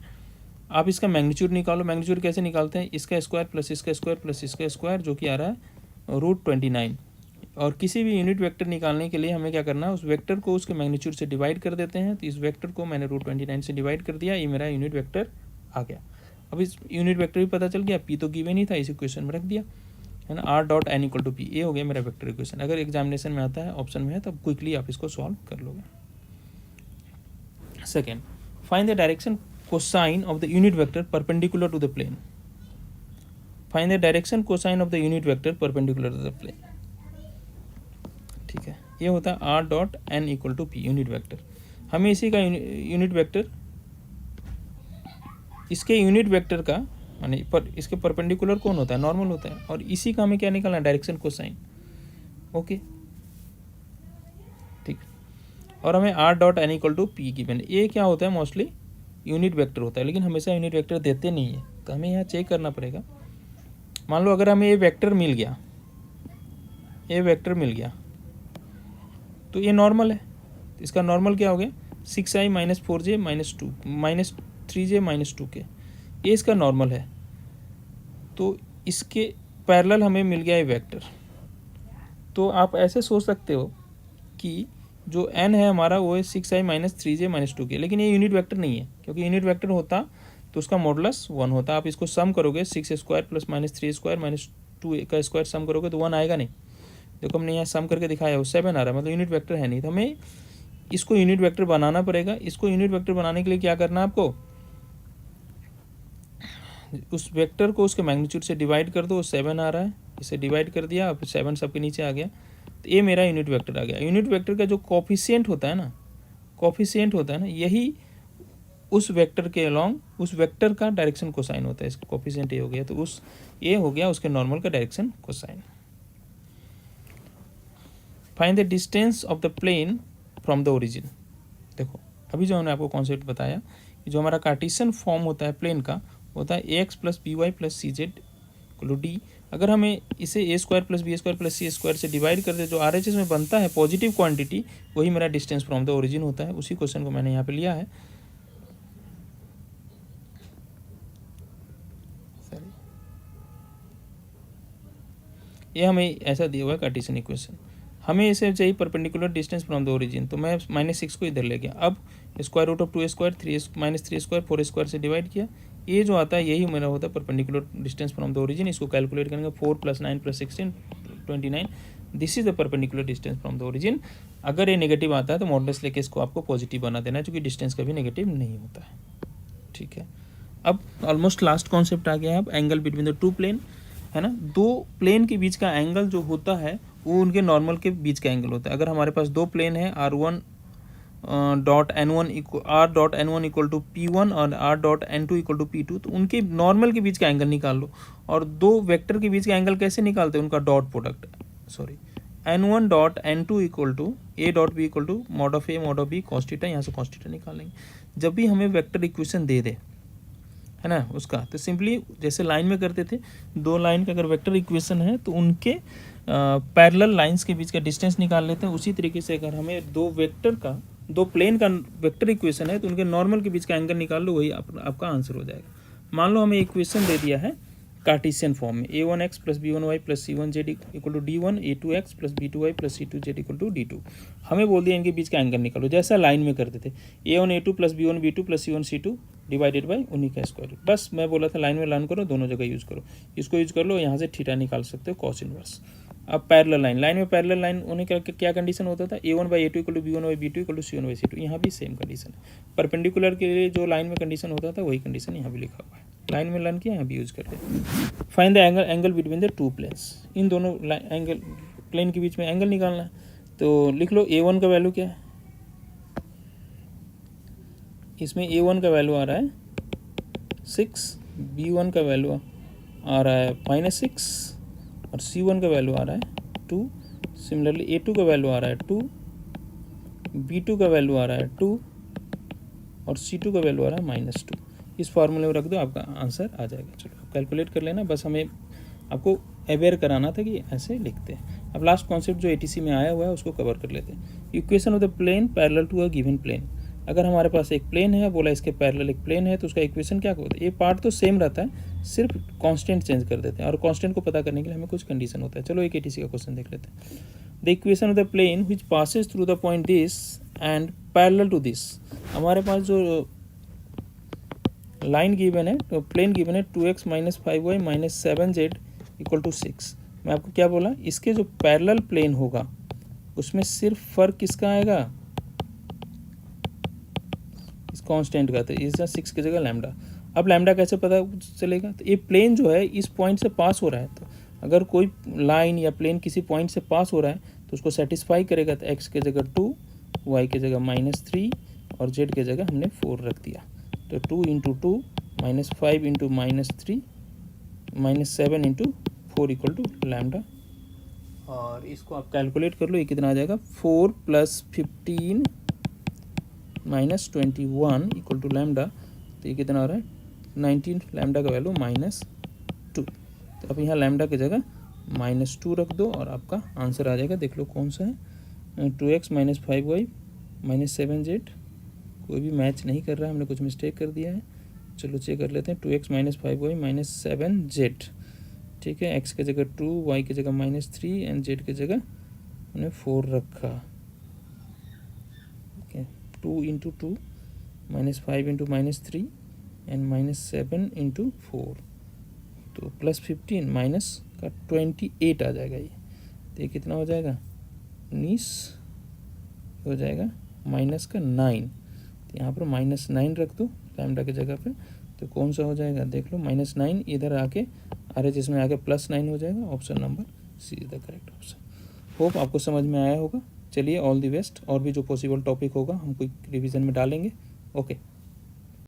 Speaker 1: आप इसका मैग्नीट्यूड निकालो। मैग्नीट्यूड कैसे निकालते हैं, इसका स्क्वायर प्लस इसका स्क्वायर प्लस इसका स्क्वायर, जो कि आ रहा है √29। और किसी भी यूनिट वेक्टर निकालने के लिए हमें क्या करना है, उस वेक्टर को उसके मैग्नीट्यूड से डिवाइड कर देते हैं। तो इस वेक्टर को मैंने √29 से डिवाइड कर दिया, ये मेरा यूनिट वेक्टर आ गया। अब इस यूनिट वेक्टर भी पता चल गया, p तो गिवन ही था, इस इक्वेशन में रख दिया, है ना। r dot n equal to p, ये हो गया मेरा वेक्टर इक्वेशन। अगर एग्जामिनेशन में आता है, ऑप्शन में है, तब क्विकली आप इसको सॉल्व कर लोगे। Second, find the direction cosine of the unit vector perpendicular to the plane. Find the direction cosine of the unit vector perpendicular to the plane, ठीक है। ये होता है r dot n equal to p, unit vector. हमें इसी का unit vector, इसके unit vector का माने पर इसके परपेंडिकुलर कौन होता है, नॉर्मल होता है। और इसी का हमें क्या निकालना है, डायरेक्शन कोसाइन। ओके, ठीक। और हमें r dot n equal to p given. ये क्या होता है, मोस्टली यूनिट वेक्टर होता है, लेकिन हमेशा यूनिट वेक्टर देते नहीं है, तो हमें यहाँ चेक करना पड़ेगा। मान लो अगर हमें ये वेक्टर मिल गया, ये वेक्टर मिल गया, तो ये नॉर्मल है। इसका नॉर्मल क्या हो गया, 6i minus 4j minus 2 minus 3j minus 2k, ये इसका नॉर्मल है। तो इसके पैरेलल हमें मिल गया ये वेक्टर। तो आप ऐसे सोच सकते हो कि जो n है हमारा वो है 6i minus 3j minus 2k, लेकिन ये यूनिट वेक्टर नहीं है, क्योंकि यूनिट वेक्टर होता तो उसका मॉडुलस 1 होता। आप इसको सम करोगे, 6 square plus minus 3 square minus 2 का स्क्वायर सम करोगे तो 1 आएगा नहीं। देखो हमने यहाँ सम करके दिखाया है, 7 आ रहा है, मतलब यूनिट वेक्टर है नहीं। तो हमें इसको यूनिट वेक्टर बनाना पड़ेगा। इसको यूनिट वेक्टर बनाने के लिए क्या करना है आपको, उस वेक्टर को उसके मैग्नीट्यूड से डिवाइड कर दो। 7 आ रहा है, इसे डिवाइड कर दिया, अब 7 सबके नीचे आ गया, तो ये मेरा यूनिट वेक्टर आ गया। यूनिट वेक्टर का जो कोफिशिएंट होता है ना, यही उस वेक्टर के अलोंग उस वेक्टर का डायरेक्शन कोसाइन होता है। इसका कोफिशिएंट ये हो गया, तो ये हो गया उसके नॉर्मल का direction cosine. Find the distance of the plane from the origin. देखो अभी जो हमने आपको कॉन्सेप्ट बताया कि जो हमारा कार्टेशियन फॉर्म होता है प्लेन का होता है ax plus b y plus c z equal d. अगर हमें इसे a square plus b square plus c square से डिवाइड कर दे, जो आर एच एस में बनता है पॉजिटिव क्वांटिटी, वही मेरा डिस्टेंस फ्रॉम द ओरिजिन होता है। उसी क्वेश्चन को मैंने यहाँ पे लिया है। ये हमें ऐसा दिया हुआ है कार्टेशियन इक्वेशन, हमें इसे चाहिए perpendicular distance from the origin. तो मैं -6 को इधर ले गया, अब square root of 2 square 3 minus 3 square 4 square से डिवाइड किया। ये जो आता है यही मेरा होता है perpendicular distance from the origin. इसको कैलकुलेट करेंगे 4 + 9 + 16 29, this is the perpendicular distance from the origin. अगर ये नेगेटिव आता है तो मॉडुलस लेके इसको आपको पॉजिटिव बना देना है, क्योंकि डिस्टेंस कभी नेगेटिव नहीं होता है। ठीक है, अब ऑलमोस्ट लास्ट कॉन्सेप्ट आ गया है। अब angle between the two plane है ना, दो प्लेन के बीच का एंगल जो होता है वो उनके नॉर्मल के बीच का एंगल होता है। अगर हमारे पास दो प्लेन है r1 dot n1 equal to p1 और r.n2 इक्वल टू p2, तो उनके नॉर्मल के बीच का एंगल निकाल लो। और दो वेक्टर के बीच का एंगल कैसे निकालते हैं, उनका dot product, sorry n1 dot n2 equal to a dot b equal to mod of a mod of b cos theta, यहाँ से cos थीटा निकालेंगे। जब भी हमें वेक्टर इक्वेशन दे दे है ना उसका, तो सिंपली जैसे लाइन में करते थे, दो लाइन का अगर वेक्टर इक्वेशन है तो उनके पैरेलल लाइंस के बीच का डिस्टेंस निकाल लेते हैं। उसी तरीके से अगर हमें दो प्लेन का वेक्टर इक्वेशन है तो उनके नॉर्मल के बीच का एंगल निकाल लो, वही आपका आंसर हो जाएगा। मान लो हमें इक्वेशन दे दिया है कार्टेशियन फॉर्म में, a1x plus b1y plus c1z equal to d1, a2x plus b2y plus c2z equal to d2। हमें बोल दिया इनके बीच का एंगल निकालो, जैसा लाइन में करते थे a1 a2 plus b1 b2 plus c1 c2 divided by उन्हीं का स्क्वायर। बस मैं बोला था लाइन में लर्न करो, दोनों जगह यूज़ करो, इसको यूज़ कर लो, यहाँ से थीटा निकाल सकते हो कॉस इनवर्स। अब पैरेलल लाइन में पैरेलल लाइन होने का क्या कंडीशन होता था, a1/a2 equal to b1/b2 equal to c1/c2। यहाँ भी सेम कंडीशन है। परपेंडिकुलर के लिए जो लाइन में कंडीशन होता था वही कंडीशन यहाँ भी लिखा हुआ है, लाइन में लर्न किया, यहाँ भी यूज़ करते हैं। Find the angle between the two planes, इन दोनों एंगल प्लेन के बीच में एंगल निकालना है। तो लिख लो a1 का वैल्यू क्या है, इसमें a1 का वैल्यू आ रहा है 6, b1 का वैल्यू आ रहा है -6 और c1 का वैल्यू आ रहा है 2। सिमिलरली a2 का वैल्यू आ रहा है 2, b2 का वैल्यू आ रहा है 2 और c2 का वैल्यू आ रहा है -2। इस फॉर्मूले में रख दो, आपका आंसर आ जाएगा। चलो कैलकुलेट कर लेना, बस हमें आपको अवेयर कराना था कि ऐसे लिखते हैं। अब लास्ट कॉन्सेप्ट जो एटीसी में आया हुआ है उसको कवर कर लेते हैं। Equation of the plane parallel to a given plane. अगर हमारे पास एक प्लेन है, बोला इसके पैरेलल एक प्लेन है, तो उसका इक्वेशन क्या होता है, ये पार्ट तो सेम रहता है, सिर्फ कांस्टेंट चेंज कर देते हैं। और कांस्टेंट को पता करने के लिए हमें कुछ कंडीशन होता है। चलो एक एटीसी का क्वेश्चन देख लेते हैं। The equation of the plane which passes through the point this and parallel to this. हमारे पास जो लाइन गिवन है, तो प्लेन गिवन है 2x minus 5y minus 7z equal to 6। मैं आपको क्या बोला, इसके जो पैरेलल प्लेन होगा उसमें सिर्फ फर्क किसका आएगा, इस कांस्टेंट का। तो इस 6 की जगह लैम्डा। अब लैम्डा कैसे पता चलेगा, तो ये प्लेन जो है इस पॉइंट से पास हो रहा है, तो अगर कोई लाइन या प्लेन किसी पॉइंट से पास हो रहा है तो उसको सेटिस्फाई करेगा। तो x की जगह 2, y की जगह -3 और z की जगह हमने 4 रख दिया। तो 2 × 2 -5 × -3 -7 × 4 इक्वल टू लैम्डा। और इसको आप कैलकुलेट कर लो, ये कितना आ जाएगा, 4 + 15 -21 इक्वल टू लैम्डा। तो ये कितना आ रहा है 19, लैम्डा का वैल्यू -2। तो अब यहाँ लैम्डा की जगह -2 रख दो और आपका आंसर आ जाएगा। देख लो कौन सा है, 2x minus 5y minus 7z। कोई भी मैच नहीं कर रहा है, हमने कुछ मिस्टेक कर दिया है। चलो चेक कर लेते हैं, 2x minus 5y minus 7z। ठीक है, x की जगह 2, y की जगह -3 एंड z की जगह हमने 4 रखा। ओके, 2 × 2 -5 × -3 एंड -7 × 4, तो +15 माइनस का 28 आ जाएगा। ये तो ये कितना हो जाएगा, 19 हो जाएगा, माइनस का 9। तो यहाँ पर -9 रख दो लैम्डा की जगह पे, तो कौन सा हो जाएगा देख लो, -9 इधर आके RHS में आके +9 हो जाएगा। Option number c is the correct option. Hope आपको समझ में आया होगा। चलिए ऑल द बेस्ट, और भी जो पॉसिबल टॉपिक होगा हम कोई रिवीजन में डालेंगे। ओके।